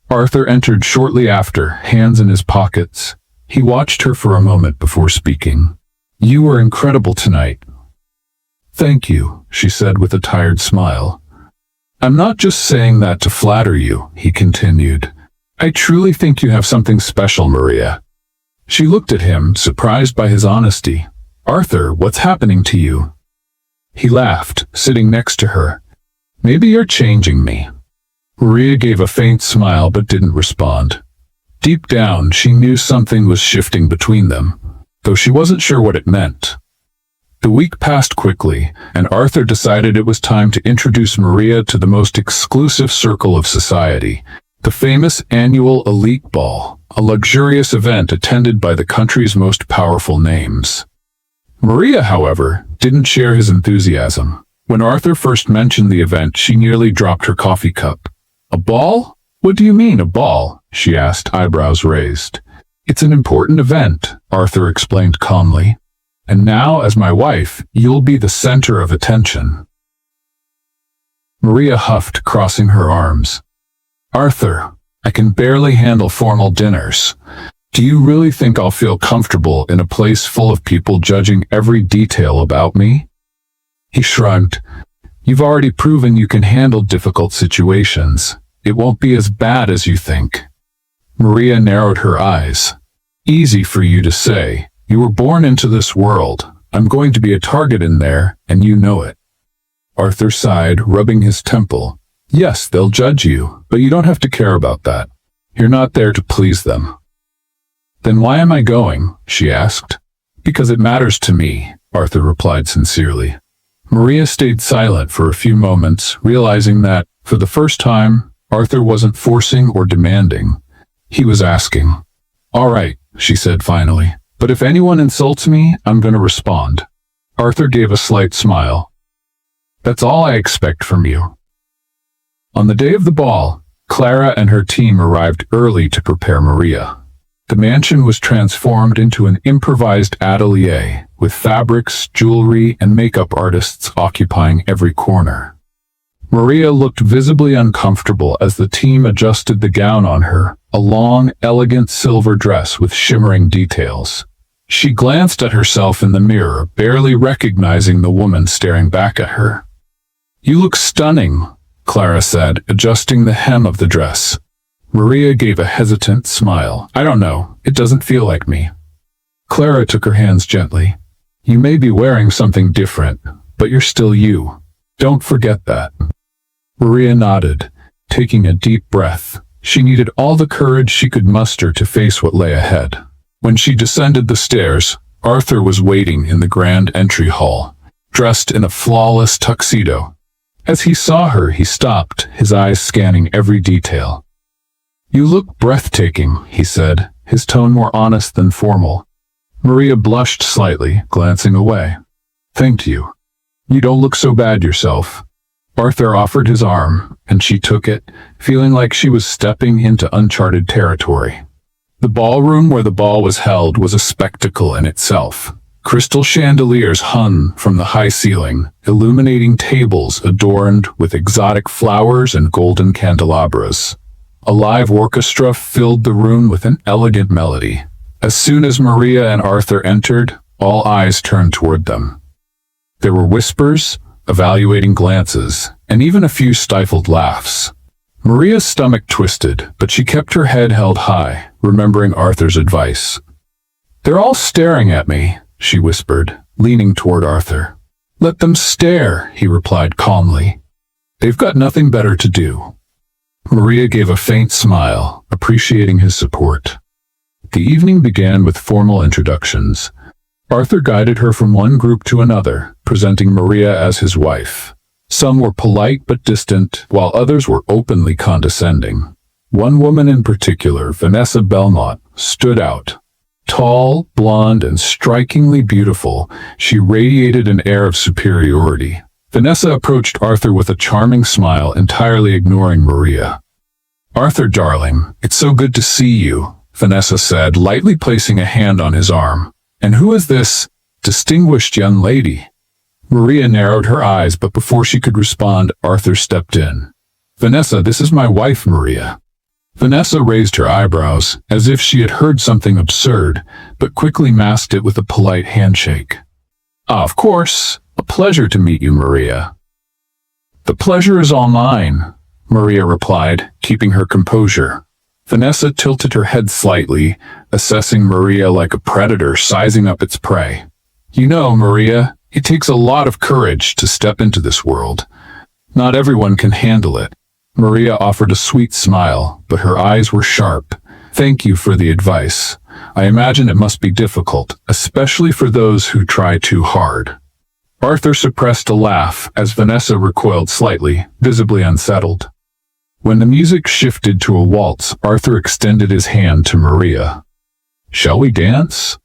Arthur entered shortly after, hands in his pockets. He watched her for a moment before speaking. "You were incredible tonight." "Thank you," she said with a tired smile. "I'm not just saying that to flatter you," he continued. "I truly think you have something special, Maria." She looked at him, surprised by his honesty. "Arthur, what's happening to you?" He laughed, sitting next to her. "Maybe you're changing me." Maria gave a faint smile but didn't respond. Deep down, she knew something was shifting between them, though she wasn't sure what it meant. The week passed quickly, and Arthur decided it was time to introduce Maria to the most exclusive circle of society, the famous annual Elite Ball, a luxurious event attended by the country's most powerful names. Maria, however, didn't share his enthusiasm. When Arthur first mentioned the event, she nearly dropped her coffee cup. "A ball? What do you mean, a ball?" she asked, eyebrows raised. "It's an important event," Arthur explained calmly. "And now, as my wife, you'll be the center of attention." Maria huffed, crossing her arms. "Arthur, I can barely handle formal dinners. Do you really think I'll feel comfortable in a place full of people judging every detail about me?" He shrugged. "You've already proven you can handle difficult situations. It won't be as bad as you think." Maria narrowed her eyes. "Easy for you to say. You were born into this world. I'm going to be a target in there, and you know it." Arthur sighed, rubbing his temple. "Yes, they'll judge you, but you don't have to care about that. You're not there to please them." "Then why am I going?" she asked. "Because it matters to me," Arthur replied sincerely. Maria stayed silent for a few moments, realizing that, for the first time, Arthur wasn't forcing or demanding. He was asking. "All right," she said finally, "but if anyone insults me, I'm going to respond." Arthur gave a slight smile. "That's all I expect from you." On the day of the ball, Clara and her team arrived early to prepare Maria. The mansion was transformed into an improvised atelier, with fabrics, jewelry, and makeup artists occupying every corner. Maria looked visibly uncomfortable as the team adjusted the gown on her, a long, elegant silver dress with shimmering details. She glanced at herself in the mirror, barely recognizing the woman staring back at her. "You look stunning," Clara said, adjusting the hem of the dress. Maria gave a hesitant smile. "I don't know. It doesn't feel like me." Clara took her hands gently. "You may be wearing something different, but you're still you. Don't forget that." Maria nodded, taking a deep breath. She needed all the courage she could muster to face what lay ahead. When she descended the stairs, Arthur was waiting in the grand entry hall, dressed in a flawless tuxedo. As he saw her, he stopped, his eyes scanning every detail. "You look breathtaking," he said, his tone more honest than formal. Maria blushed slightly, glancing away. "Thank you. You don't look so bad yourself." Arthur offered his arm, and she took it, feeling like she was stepping into uncharted territory. The ballroom where the ball was held was a spectacle in itself. Crystal chandeliers hung from the high ceiling, illuminating tables adorned with exotic flowers and golden candelabras. A live orchestra filled the room with an elegant melody. As soon as Maria and Arthur entered, all eyes turned toward them. There were whispers, evaluating glances, and even a few stifled laughs. Maria's stomach twisted, but she kept her head held high, remembering Arthur's advice. "They're all staring at me," she whispered, leaning toward Arthur. "Let them stare," he replied calmly. "They've got nothing better to do." Maria gave a faint smile, appreciating his support. The evening began with formal introductions. Arthur guided her from one group to another, presenting Maria as his wife. Some were polite but distant, while others were openly condescending. One woman in particular, Vanessa Belmont, stood out. Tall, blonde, and strikingly beautiful, she radiated an air of superiority. Vanessa approached Arthur with a charming smile, entirely ignoring Maria. "Arthur, darling, it's so good to see you," Vanessa said, lightly placing a hand on his arm. "And who is this distinguished young lady?" Maria narrowed her eyes, but before she could respond, Arthur stepped in. "Vanessa, this is my wife, Maria." Vanessa raised her eyebrows, as if she had heard something absurd, but quickly masked it with a polite handshake. "Ah, of course. A pleasure to meet you, Maria." "The pleasure is all mine," Maria replied, keeping her composure. Vanessa tilted her head slightly, assessing Maria like a predator sizing up its prey. "You know, Maria, it takes a lot of courage to step into this world. Not everyone can handle it." Maria offered a sweet smile, but her eyes were sharp. "Thank you for the advice. I imagine it must be difficult, especially for those who try too hard." Arthur suppressed a laugh as Vanessa recoiled slightly, visibly unsettled. When the music shifted to a waltz, Arthur extended his hand to Maria. "Shall we dance?"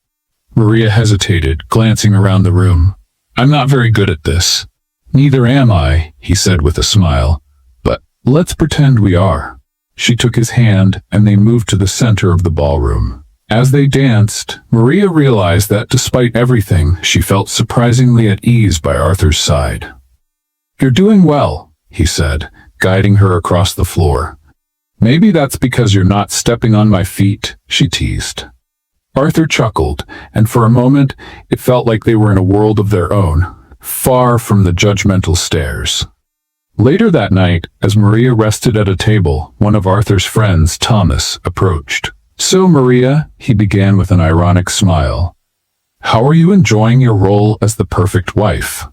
Maria hesitated, glancing around the room. "I'm not very good at this." "Neither am I," he said with a smile. "But let's pretend we are." She took his hand, and they moved to the center of the ballroom. As they danced, Maria realized that despite everything, she felt surprisingly at ease by Arthur's side. "You're doing well," he said, guiding her across the floor. "Maybe that's because you're not stepping on my feet," she teased. Arthur chuckled, and for a moment, it felt like they were in a world of their own, far from the judgmental stares. Later that night, as Maria rested at a table, one of Arthur's friends, Thomas, approached. "So, Maria," he began with an ironic smile, "how are you enjoying your role as the perfect wife?"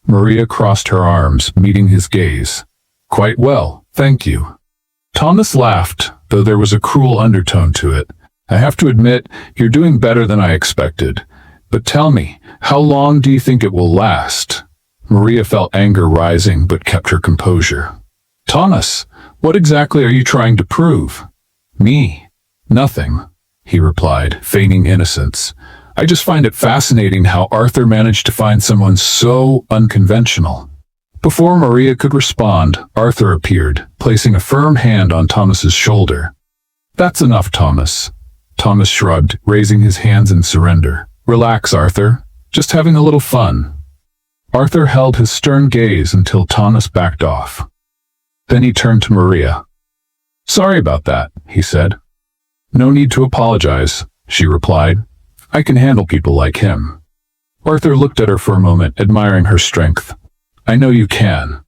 Maria crossed her arms, meeting his gaze. "Quite well, thank you." Thomas laughed, though there was a cruel undertone to it. "I have to admit, you're doing better than I expected. But tell me, how long do you think it will last?" Maria felt anger rising, but kept her composure. "Thomas, what exactly are you trying to prove?" "Me? Nothing," he replied, feigning innocence. "I just find it fascinating how Arthur managed to find someone so unconventional." Before Maria could respond, Arthur appeared, placing a firm hand on Thomas's shoulder. "That's enough, Thomas." Thomas shrugged, raising his hands in surrender. "Relax, Arthur. Just having a little fun." Arthur held his stern gaze until Thomas backed off. Then he turned to Maria. "Sorry about that," he said. "No need to apologize," she replied. "I can handle people like him." Arthur looked at her for a moment, admiring her strength. "I know you can."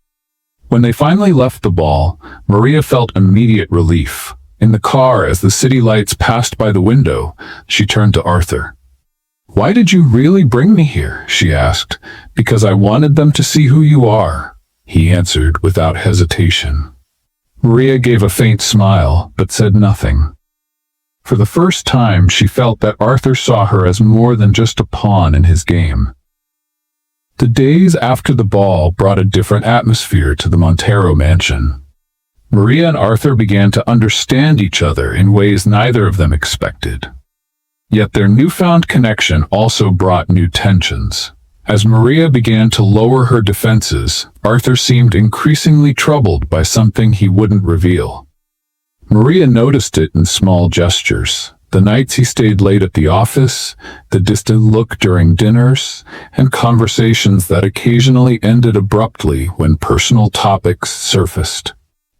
When they finally left the ball, Maria felt immediate relief. In the car, as the city lights passed by the window, she turned to Arthur. "Why did you really bring me here?" she asked. "Because I wanted them to see who you are," he answered without hesitation. Maria gave a faint smile, but said nothing. For the first time, she felt that Arthur saw her as more than just a pawn in his game. The days after the ball brought a different atmosphere to the Montero mansion. Maria and Arthur began to understand each other in ways neither of them expected. Yet their newfound connection also brought new tensions. As Maria began to lower her defenses, Arthur seemed increasingly troubled by something he wouldn't reveal. Maria noticed it in small gestures. The nights he stayed late at the office, the distant look during dinners, and conversations that occasionally ended abruptly when personal topics surfaced.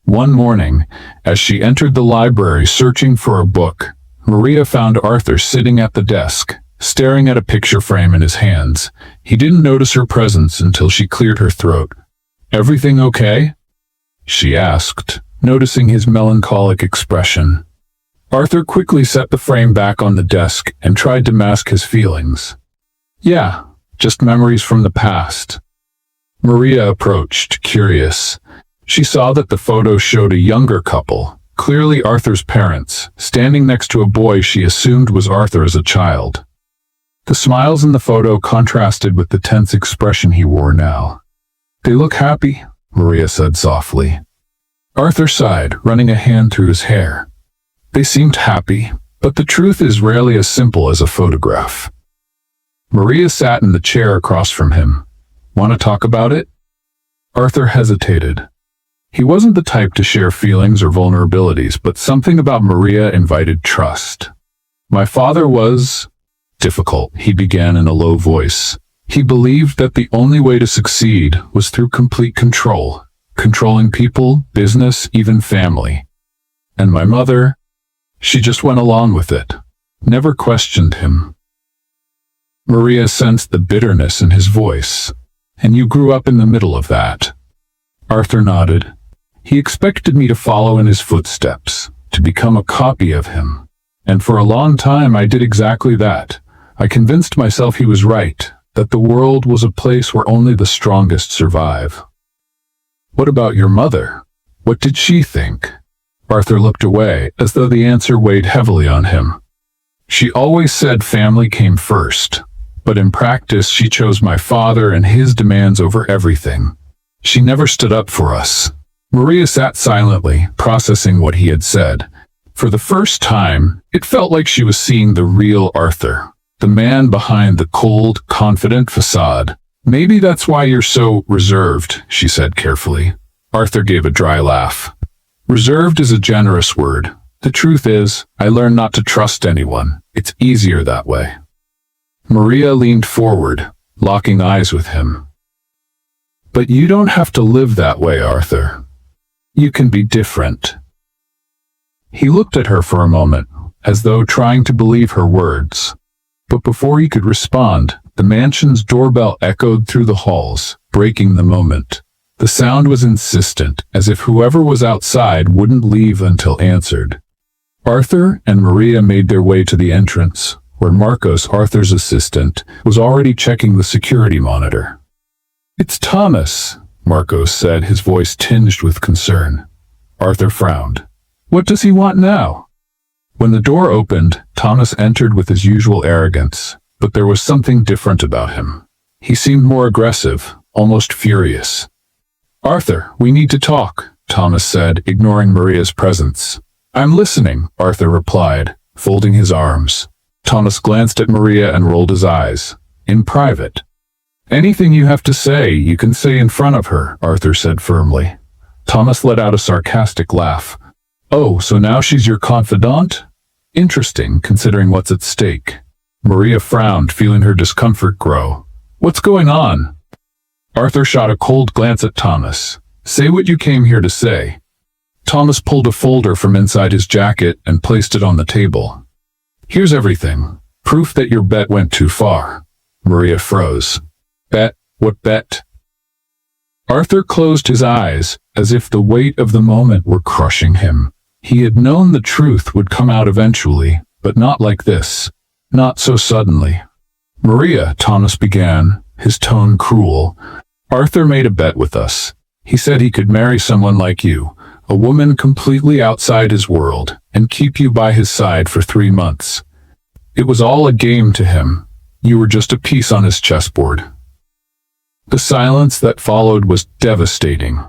One morning, as she entered the library searching for a book, Maria found Arthur sitting at the desk, staring at a picture frame in his hands. He didn't notice her presence until she cleared her throat. "Everything okay?" she asked, noticing his melancholic expression. Arthur quickly set the frame back on the desk and tried to mask his feelings. "Yeah, just memories from the past." Maria approached, curious. She saw that the photo showed a younger couple, clearly Arthur's parents, standing next to a boy she assumed was Arthur as a child. The smiles in the photo contrasted with the tense expression he wore now. "They look happy," Maria said softly. Arthur sighed, running a hand through his hair. "They seemed happy, but the truth is rarely as simple as a photograph." Maria sat in the chair across from him. "Want to talk about it?" Arthur hesitated. He wasn't the type to share feelings or vulnerabilities, but something about Maria invited trust. "My father was difficult," he began in a low voice. He believed that the only way to succeed was through complete control, controlling people, business, even family. And my mother, she just went along with it, never questioned him. Maria sensed the bitterness in his voice. And you grew up in the middle of that. Arthur nodded. He expected me to follow in his footsteps, to become a copy of him. And for a long time I did exactly that. I convinced myself he was right, that the world was a place where only the strongest survive. What about your mother? What did she think? Arthur looked away, as though the answer weighed heavily on him. She always said family came first, but in practice she chose my father and his demands over everything. She never stood up for us. Maria sat silently, processing what he had said. For the first time, it felt like she was seeing the real Arthur, the man behind the cold, confident facade. Maybe that's why you're so reserved, she said carefully. Arthur gave a dry laugh. Reserved is a generous word. The truth is, I learned not to trust anyone. It's easier that way. Maria leaned forward, locking eyes with him. But you don't have to live that way, Arthur. You can be different. He looked at her for a moment, as though trying to believe her words. But before he could respond, the mansion's doorbell echoed through the halls, breaking the moment. The sound was insistent, as if whoever was outside wouldn't leave until answered. Arthur and Maria made their way to the entrance, where Marcos, Arthur's assistant, was already checking the security monitor. "It's Thomas," Marcos said, his voice tinged with concern. Arthur frowned. "What does he want now?" When the door opened, Thomas entered with his usual arrogance, but there was something different about him. He seemed more aggressive, almost furious. "Arthur, we need to talk," Thomas said, ignoring Maria's presence. "I'm listening," Arthur replied, folding his arms. Thomas glanced at Maria and rolled his eyes. "In private." "Anything you have to say, you can say in front of her," Arthur said firmly. Thomas let out a sarcastic laugh. "Oh, so now she's your confidant? Interesting, considering what's at stake." Maria frowned, feeling her discomfort grow. "What's going on?" Arthur shot a cold glance at Thomas. "Say what you came here to say." Thomas pulled a folder from inside his jacket and placed it on the table. "Here's everything. Proof that your bet went too far." Maria froze. "Bet? What bet?" Arthur closed his eyes, as if the weight of the moment were crushing him. He had known the truth would come out eventually, but not like this. Not so suddenly. "Maria," Thomas began, his tone cruel. "Arthur made a bet with us. He said he could marry someone like you, a woman completely outside his world, and keep you by his side for 3 months. It was all a game to him. You were just a piece on his chessboard." The silence that followed was devastating.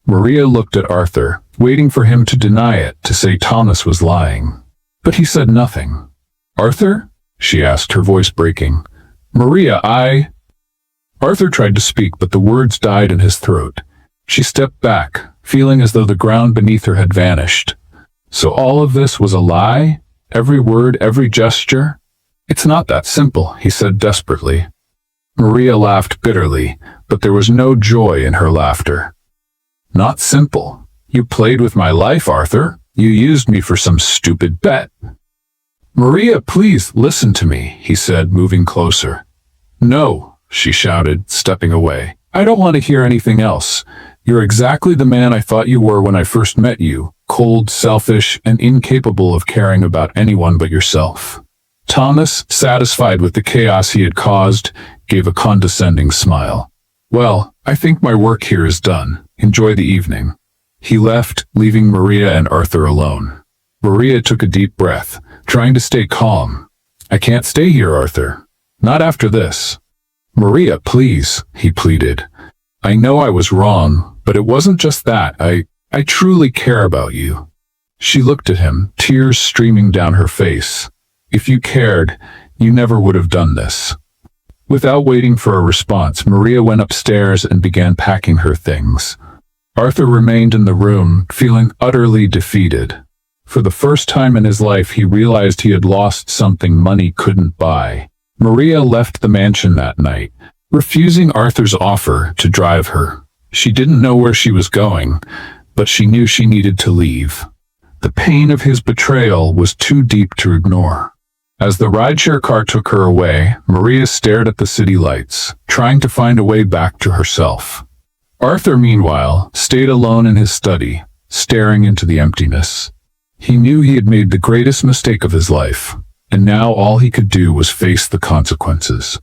Maria looked at Arthur, waiting for him to deny it, to say Thomas was lying. But he said nothing. "Arthur?" she asked, her voice breaking. "Maria, Arthur tried to speak, but the words died in his throat. She stepped back, feeling as though the ground beneath her had vanished. So all of this was a lie? Every word, every gesture? "It's not that simple," he said desperately. Maria laughed bitterly, but there was no joy in her laughter. "Not simple? You played with my life, Arthur. You used me for some stupid bet." "Maria, please listen to me," he said, moving closer. "No," she shouted, stepping away. "I don't want to hear anything else. You're exactly the man I thought you were when I first met you, cold, selfish, and incapable of caring about anyone but yourself." Thomas, satisfied with the chaos he had caused, gave a condescending smile. "Well, I think my work here is done. Enjoy the evening." He left, leaving Maria and Arthur alone. Maria took a deep breath, trying to stay calm. "I can't stay here, Arthur. Not after this." "Maria, please," he pleaded. "I know I was wrong, but it wasn't just that. I truly care about you." She looked at him, tears streaming down her face. "If you cared, you never would have done this." Without waiting for a response, Maria went upstairs and began packing her things. Arthur remained in the room, feeling utterly defeated. For the first time in his life, he realized he had lost something money couldn't buy. Maria left the mansion that night, refusing Arthur's offer to drive her. She didn't know where she was going, but she knew she needed to leave. The pain of his betrayal was too deep to ignore. As the rideshare car took her away, Maria stared at the city lights, trying to find a way back to herself. Arthur, meanwhile, stayed alone in his study, staring into the emptiness. He knew he had made the greatest mistake of his life, and now all he could do was face the consequences.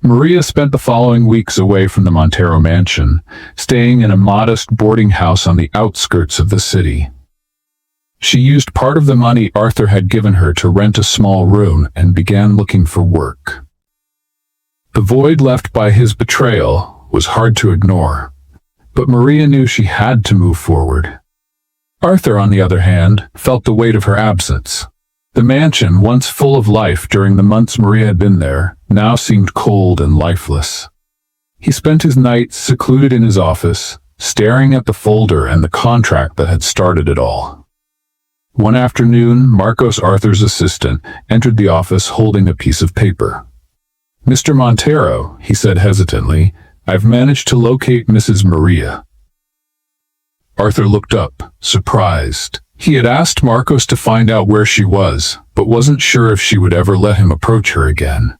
Maria spent the following weeks away from the Montero mansion, staying in a modest boarding house on the outskirts of the city. She used part of the money Arthur had given her to rent a small room and began looking for work. The void left by his betrayal was hard to ignore, but Maria knew she had to move forward. Arthur, on the other hand, felt the weight of her absence. The mansion, once full of life during the months Maria had been there, now seemed cold and lifeless. He spent his nights secluded in his office, staring at the folder and the contract that had started it all. One afternoon, Marcos, Arthur's assistant, entered the office holding a piece of paper. "Mr. Montero," he said hesitantly, "I've managed to locate Mrs. Maria." Arthur looked up, surprised. He had asked Marcos to find out where she was, but wasn't sure if she would ever let him approach her again.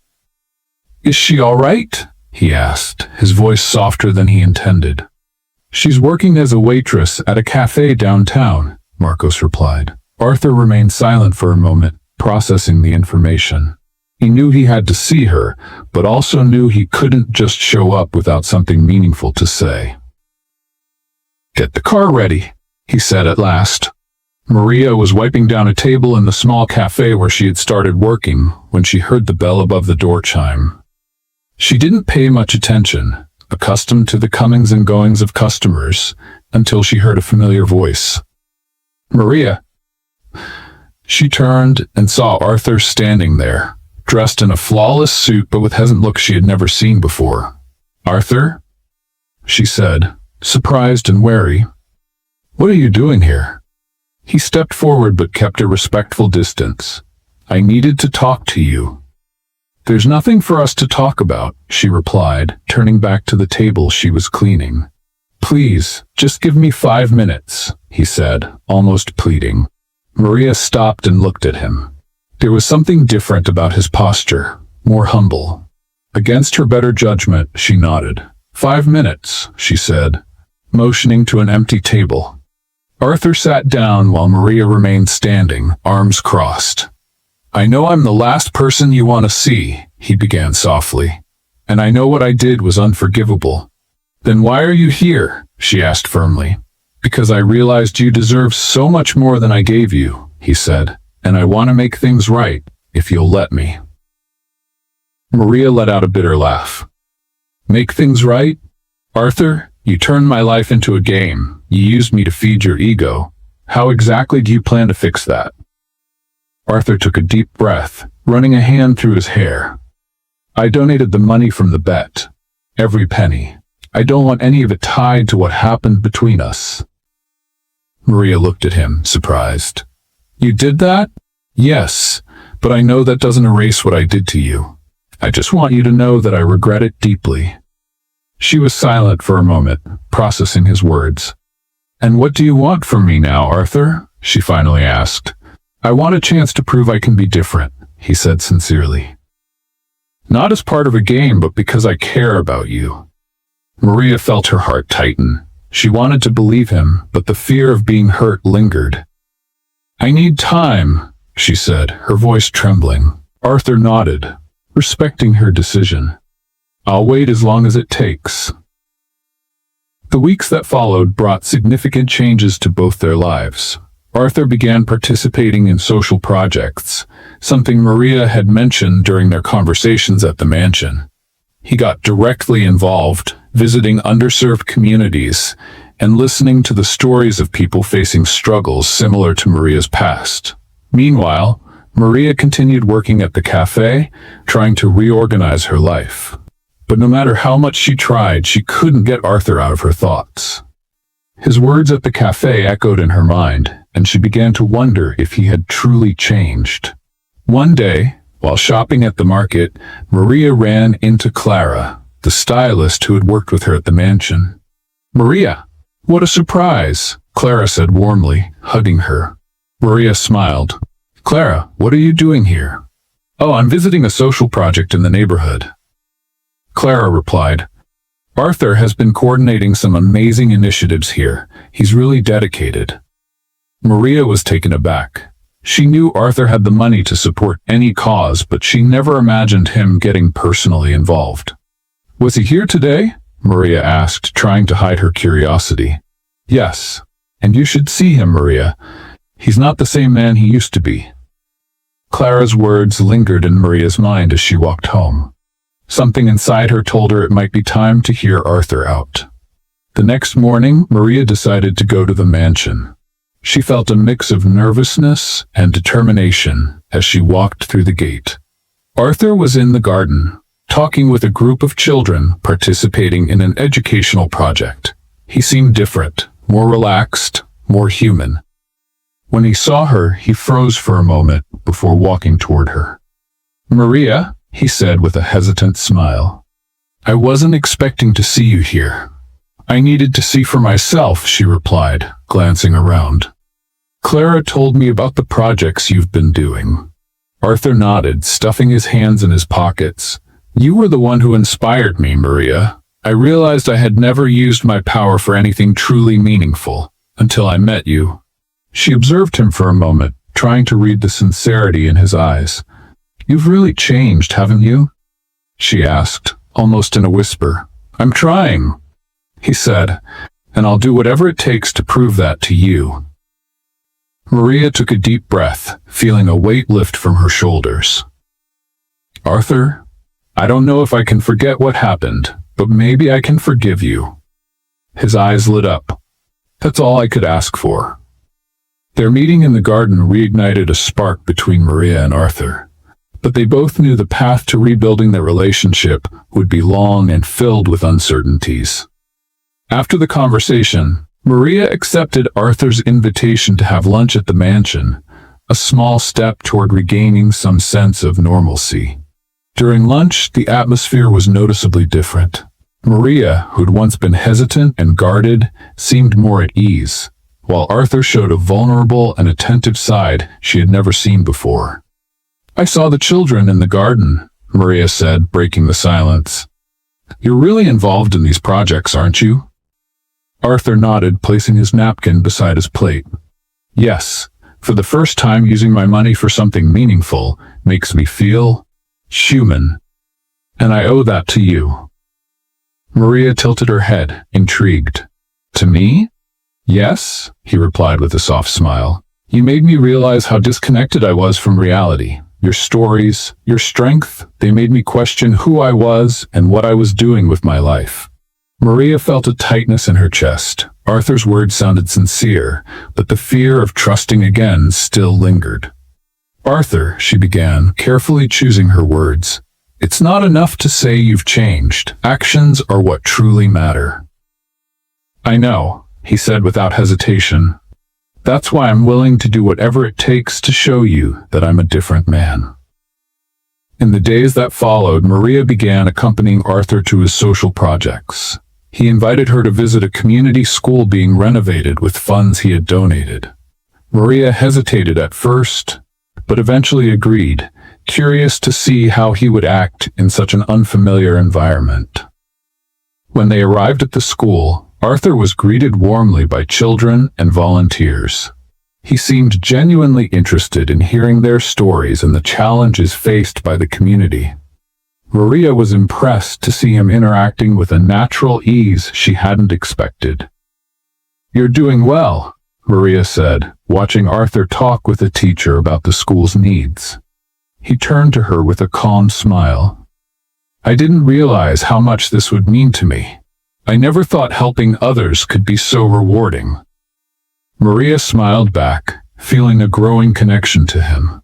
"Is she all right?" he asked, his voice softer than he intended. "She's working as a waitress at a cafe downtown," Marcos replied. Arthur remained silent for a moment, processing the information. He knew he had to see her, but also knew he couldn't just show up without something meaningful to say. "Get the car ready," he said at last. Maria was wiping down a table in the small cafe where she had started working when she heard the bell above the door chime. She didn't pay much attention, accustomed to the comings and goings of customers, until she heard a familiar voice. "Maria." She turned and saw Arthur standing there, dressed in a flawless suit but with a hesitant look she had never seen before. "Arthur?" she said, surprised and wary. "What are you doing here?" He stepped forward but kept a respectful distance. "I needed to talk to you." "There's nothing for us to talk about," she replied, turning back to the table she was cleaning. "Please, just give me 5 minutes," he said, almost pleading. Maria stopped and looked at him. There was something different about his posture, more humble. Against her better judgment, she nodded. 5 minutes, she said, motioning to an empty table. Arthur sat down while Maria remained standing, arms crossed. "I know I'm the last person you want to see," he began softly, "and I know what I did was unforgivable." "Then why are you here?" she asked firmly. "Because I realized you deserve so much more than I gave you," he said, "and I want to make things right, if you'll let me." Maria let out a bitter laugh. "Make things right? Arthur, you turned my life into a game. You used me to feed your ego. How exactly do you plan to fix that?" Arthur took a deep breath, running a hand through his hair. "I donated the money from the bet. Every penny. I don't want any of it tied to what happened between us." Maria looked at him, surprised. "You did that?" "Yes, but I know that doesn't erase what I did to you. I just want you to know that I regret it deeply." She was silent for a moment, processing his words. "And what do you want from me now, Arthur?" she finally asked. "I want a chance to prove I can be different," he said sincerely. "Not as part of a game, but because I care about you." Maria felt her heart tighten. She wanted to believe him, but the fear of being hurt lingered. "I need time," she said, her voice trembling. Arthur nodded, respecting her decision. "I'll wait as long as it takes." The weeks that followed brought significant changes to both their lives. Arthur began participating in social projects, something Maria had mentioned during their conversations at the mansion. He got directly involved, visiting underserved communities and listening to the stories of people facing struggles similar to Maria's past. Meanwhile, Maria continued working at the cafe, trying to reorganize her life. But no matter how much she tried, she couldn't get Arthur out of her thoughts. His words at the cafe echoed in her mind, and she began to wonder if he had truly changed. One day, While shopping at the market, Maria ran into Clara, the stylist who had worked with her at the mansion. "Maria, what a surprise," Clara said warmly, hugging her. Maria smiled. "Clara, what are you doing here?" "Oh, I'm visiting a social project in the neighborhood." Clara replied, "Arthur has been coordinating some amazing initiatives here. He's really dedicated." Maria was taken aback. She knew Arthur had the money to support any cause, but she never imagined him getting personally involved. "Was he here today?" Maria asked, trying to hide her curiosity. "Yes, and you should see him, Maria. He's not the same man he used to be." Clara's words lingered in Maria's mind as she walked home. Something inside her told her it might be time to hear Arthur out. The next morning, Maria decided to go to the mansion. She felt a mix of nervousness and determination as she walked through the gate. Arthur was in the garden, talking with a group of children participating in an educational project. He seemed different, more relaxed, more human. When he saw her, he froze for a moment before walking toward her. "Maria," he said with a hesitant smile. "I wasn't expecting to see you here." "I needed to see for myself," she replied, glancing around. "Clara told me about the projects you've been doing." Arthur nodded, stuffing his hands in his pockets. "You were the one who inspired me, Maria. I realized I had never used my power for anything truly meaningful until I met you." She observed him for a moment, trying to read the sincerity in his eyes. "You've really changed, haven't you?" she asked, almost in a whisper. "I'm trying," he said, "and I'll do whatever it takes to prove that to you." Maria took a deep breath, feeling a weight lift from her shoulders. "Arthur, I don't know if I can forget what happened, but maybe I can forgive you." His eyes lit up. "That's all I could ask for." Their meeting in the garden reignited a spark between Maria and Arthur, but they both knew the path to rebuilding their relationship would be long and filled with uncertainties. After the conversation, Maria accepted Arthur's invitation to have lunch at the mansion, a small step toward regaining some sense of normalcy. During lunch, the atmosphere was noticeably different. Maria, who'd once been hesitant and guarded, seemed more at ease, while Arthur showed a vulnerable and attentive side she had never seen before. "I saw the children in the garden," Maria said, breaking the silence. "You're really involved in these projects, aren't you?" Arthur nodded, placing his napkin beside his plate. "Yes, for the first time using my money for something meaningful makes me feel human, and I owe that to you." Maria tilted her head, intrigued. "To me?" "Yes," he replied with a soft smile. "You made me realize how disconnected I was from reality. Your stories, your strength, they made me question who I was and what I was doing with my life." Maria felt a tightness in her chest. Arthur's words sounded sincere, but the fear of trusting again still lingered. "Arthur," she began, carefully choosing her words, "it's not enough to say you've changed. Actions are what truly matter." "I know," he said without hesitation. "That's why I'm willing to do whatever it takes to show you that I'm a different man." In the days that followed, Maria began accompanying Arthur to his social projects. He invited her to visit a community school being renovated with funds he had donated. Maria hesitated at first, but eventually agreed, curious to see how he would act in such an unfamiliar environment. When they arrived at the school, Arthur was greeted warmly by children and volunteers. He seemed genuinely interested in hearing their stories and the challenges faced by the community. Maria was impressed to see him interacting with a natural ease she hadn't expected. "You're doing well," Maria said, watching Arthur talk with a teacher about the school's needs. He turned to her with a calm smile. "I didn't realize how much this would mean to me. I never thought helping others could be so rewarding." Maria smiled back, feeling a growing connection to him.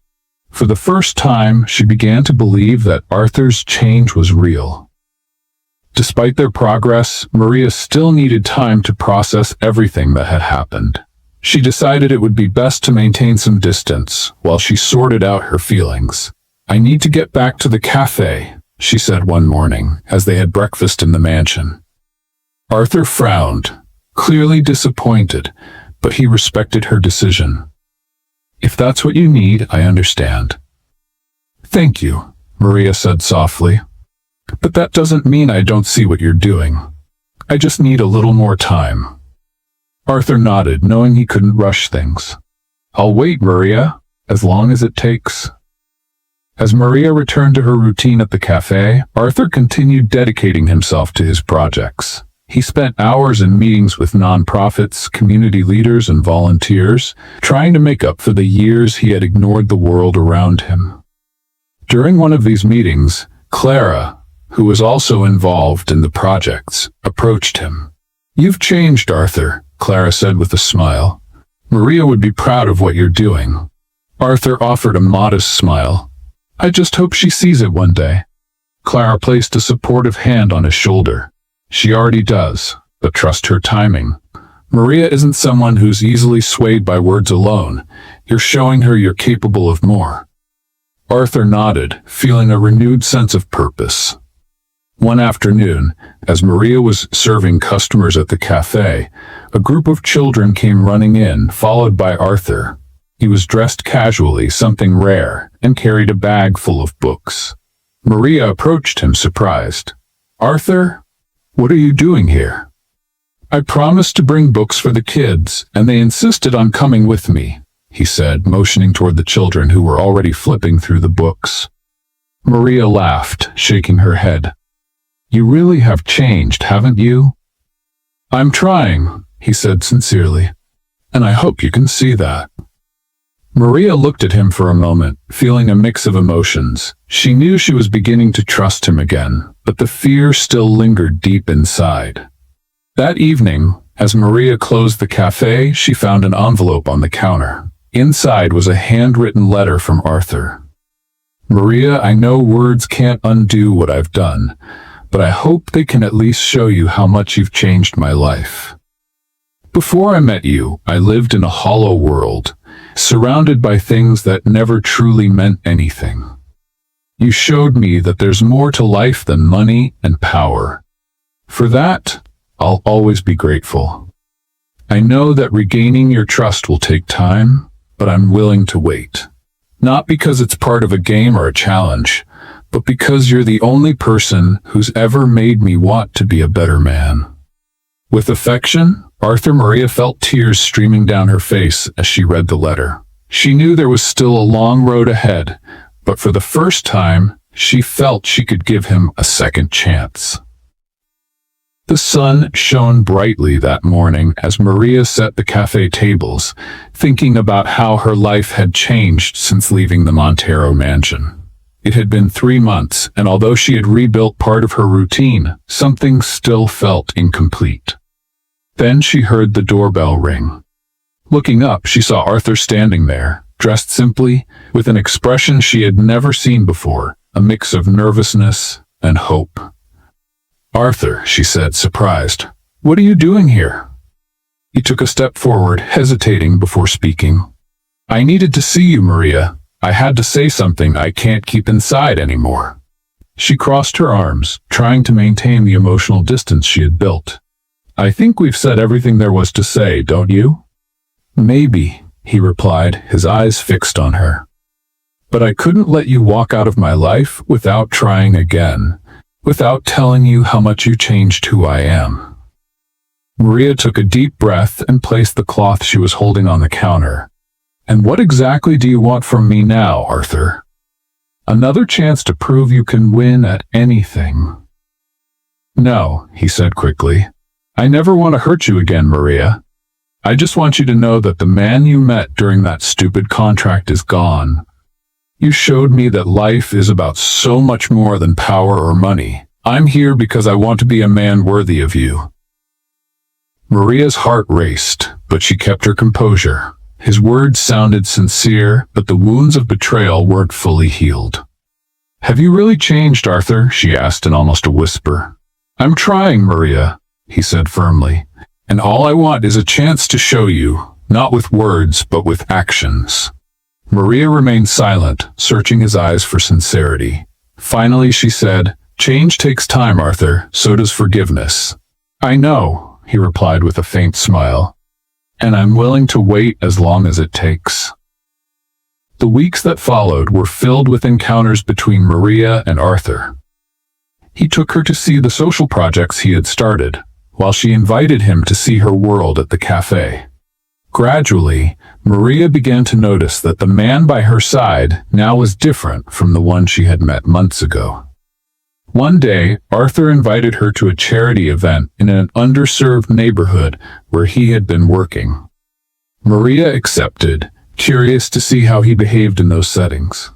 For the first time, she began to believe that Arthur's change was real. Despite their progress, Maria still needed time to process everything that had happened. She decided it would be best to maintain some distance while she sorted out her feelings. I need to get back to the cafe, she said one morning as they had breakfast in the mansion. Arthur frowned, clearly disappointed, but he respected her decision. If that's what you need, I understand. Thank you, Maria said softly. But that doesn't mean I don't see what you're doing. I just need a little more time. Arthur nodded, knowing he couldn't rush things. I'll wait, Maria, as long as it takes. As Maria returned to her routine at the cafe, Arthur continued dedicating himself to his projects. He spent hours in meetings with nonprofits, community leaders, and volunteers, trying to make up for the years he had ignored the world around him. During one of these meetings, Clara, who was also involved in the projects, approached him. You've changed, Arthur, Clara said with a smile. Maria would be proud of what you're doing. Arthur offered a modest smile. I just hope she sees it one day. Clara placed a supportive hand on his shoulder. She already does, but trust her timing. Maria isn't someone who's easily swayed by words alone. You're showing her you're capable of more. Arthur nodded, feeling a renewed sense of purpose. One afternoon, as Maria was serving customers at the cafe, a group of children came running in, followed by Arthur. He was dressed casually, something rare, and carried a bag full of books. Maria approached him, surprised. Arthur, what are you doing here? I promised to bring books for the kids, and they insisted on coming with me, he said, motioning toward the children who were already flipping through the books. Maria laughed, shaking her head. You really have changed, haven't you? I'm trying, he said sincerely, and I hope you can see that. Maria looked at him for a moment, feeling a mix of emotions. She knew she was beginning to trust him again, but the fear still lingered deep inside. That evening, as Maria closed the cafe, she found an envelope on the counter. Inside was a handwritten letter from Arthur. Maria, I know words can't undo what I've done, but I hope they can at least show you how much you've changed my life. Before I met you, I lived in a hollow world, surrounded by things that never truly meant anything. You showed me that there's more to life than money and power. For that, I'll always be grateful. I know that regaining your trust will take time, but I'm willing to wait. Not because it's part of a game or a challenge, but because you're the only person who's ever made me want to be a better man. With affection, Arthur. Maria felt tears streaming down her face as she read the letter. She knew there was still a long road ahead, but for the first time, she felt she could give him a second chance. The sun shone brightly that morning as Maria set the cafe tables, thinking about how her life had changed since leaving the Montero mansion. It had been 3 months, and although she had rebuilt part of her routine, something still felt incomplete. Then she heard the doorbell ring. Looking up, she saw Arthur standing there, dressed simply, with an expression she had never seen before, a mix of nervousness and hope. Arthur, she said, surprised. What are you doing here? He took a step forward, hesitating before speaking. I needed to see you, Maria. I had to say something I can't keep inside anymore. She crossed her arms, trying to maintain the emotional distance she had built. I think we've said everything there was to say, don't you? Maybe, he replied, his eyes fixed on her. But I couldn't let you walk out of my life without trying again, without telling you how much you changed who I am. Maria took a deep breath and placed the cloth she was holding on the counter. And what exactly do you want from me now, Arthur? Another chance to prove you can win at anything. No, he said quickly. I never want to hurt you again, Maria. I just want you to know that the man you met during that stupid contract is gone. You showed me that life is about so much more than power or money. I'm here because I want to be a man worthy of you. Maria's heart raced, but she kept her composure. His words sounded sincere, but the wounds of betrayal weren't fully healed. Have you really changed, Arthur? She asked in almost a whisper. I'm trying, Maria, he said firmly. And all I want is a chance to show you, not with words, but with actions. Maria remained silent, searching his eyes for sincerity. Finally, she said, "Change takes time, Arthur. So does forgiveness." "I know," he replied with a faint smile, "and I'm willing to wait as long as it takes." The weeks that followed were filled with encounters between Maria and Arthur. He took her to see the social projects he had started, while she invited him to see her world at the cafe. Gradually, Maria began to notice that the man by her side now was different from the one she had met months ago. One day, Arthur invited her to a charity event in an underserved neighborhood where he had been working. Maria accepted, curious to see how he behaved in those settings.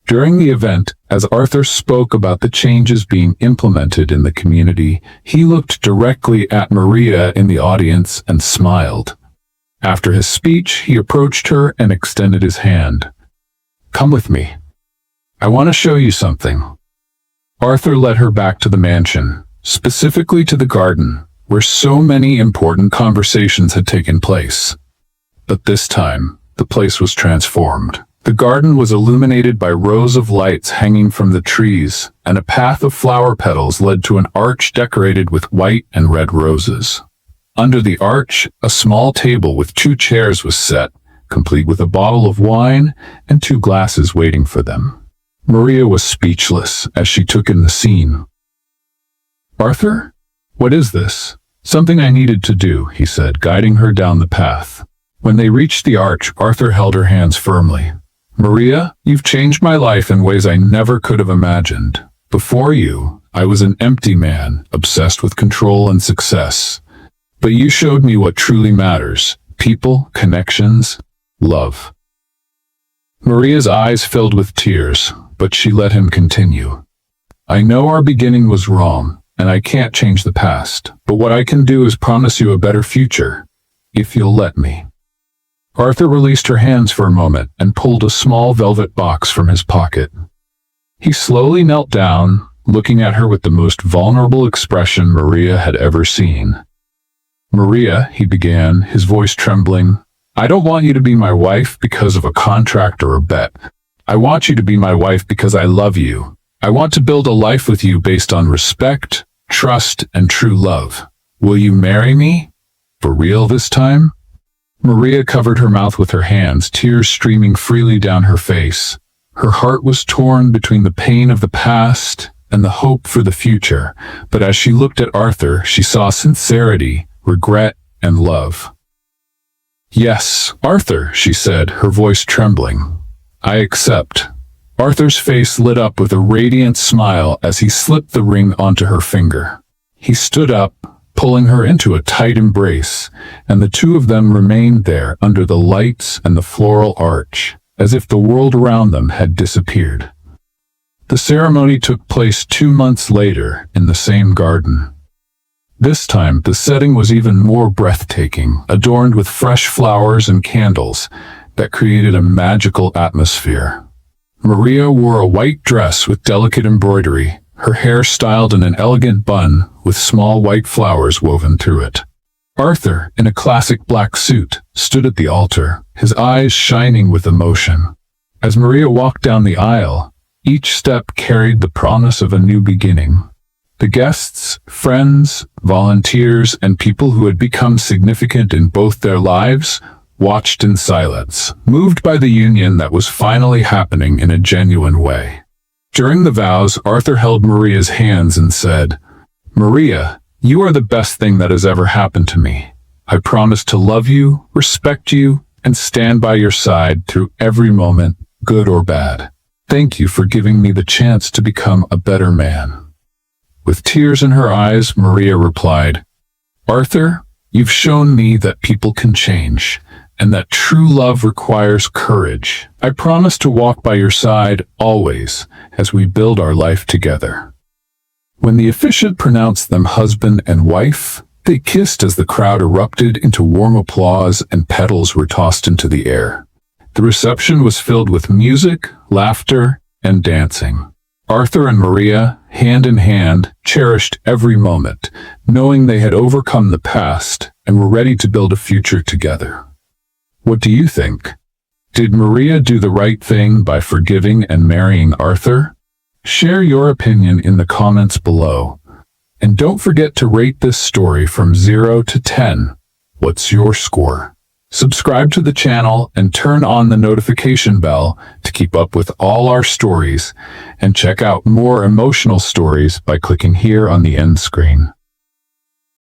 During the event, as Arthur spoke about the changes being implemented in the community, he looked directly at Maria in the audience and smiled. After his speech, he approached her and extended his hand. "Come with me. I want to show you something." Arthur led her back to the mansion, specifically to the garden, where so many important conversations had taken place. But this time, the place was transformed. The garden was illuminated by rows of lights hanging from the trees, and a path of flower petals led to an arch decorated with white and red roses. Under the arch, a small table with 2 chairs was set, complete with a bottle of wine and 2 glasses waiting for them. Maria was speechless as she took in the scene. "Arthur? What is this?" "Something I needed to do," he said, guiding her down the path. When they reached the arch, Arthur held her hands firmly. "Maria, you've changed my life in ways I never could have imagined. Before you, I was an empty man, obsessed with control and success. But you showed me what truly matters: people, connections, love." Maria's eyes filled with tears, but she let him continue. "I know our beginning was wrong, and I can't change the past, but what I can do is promise you a better future, if you'll let me." Arthur released her hands for a moment and pulled a small velvet box from his pocket. He slowly knelt down, looking at her with the most vulnerable expression Maria had ever seen. "Maria," he began, his voice trembling, "I don't want you to be my wife because of a contract or a bet. I want you to be my wife because I love you. I want to build a life with you based on respect, trust, and true love. Will you marry me? For real this time?" Maria covered her mouth with her hands, tears streaming freely down her face. Her heart was torn between the pain of the past and the hope for the future, but as she looked at Arthur, she saw sincerity, regret, and love. "Yes, Arthur," she said, her voice trembling. "I accept." Arthur's face lit up with a radiant smile as he slipped the ring onto her finger. He stood up, pulling her into a tight embrace, and the two of them remained there under the lights and the floral arch, as if the world around them had disappeared. The ceremony took place 2 months later in the same garden. This time, the setting was even more breathtaking, adorned with fresh flowers and candles that created a magical atmosphere. Maria wore a white dress with delicate embroidery, her hair styled in an elegant bun with small white flowers woven through it. Arthur, in a classic black suit, stood at the altar, his eyes shining with emotion. As Maria walked down the aisle, each step carried the promise of a new beginning. The guests, friends, volunteers, and people who had become significant in both their lives watched in silence, moved by the union that was finally happening in a genuine way. During the vows, Arthur held Maria's hands and said, "Maria, you are the best thing that has ever happened to me. I promise to love you, respect you, and stand by your side through every moment, good or bad. Thank you for giving me the chance to become a better man." With tears in her eyes, Maria replied, "Arthur, you've shown me that people can change, and that true love requires courage. I promise to walk by your side always as we build our life together." When the officiant pronounced them husband and wife, they kissed as the crowd erupted into warm applause and petals were tossed into the air. The reception was filled with music, laughter, and dancing. Arthur and Maria, hand in hand, cherished every moment, knowing they had overcome the past and were ready to build a future together. What do you think? Did Maria do the right thing by forgiving and marrying Arthur? Share your opinion in the comments below. And don't forget to rate this story from 0 to 10. What's your score? Subscribe to the channel and turn on the notification bell to keep up with all our stories, and check out more emotional stories by clicking here on the end screen.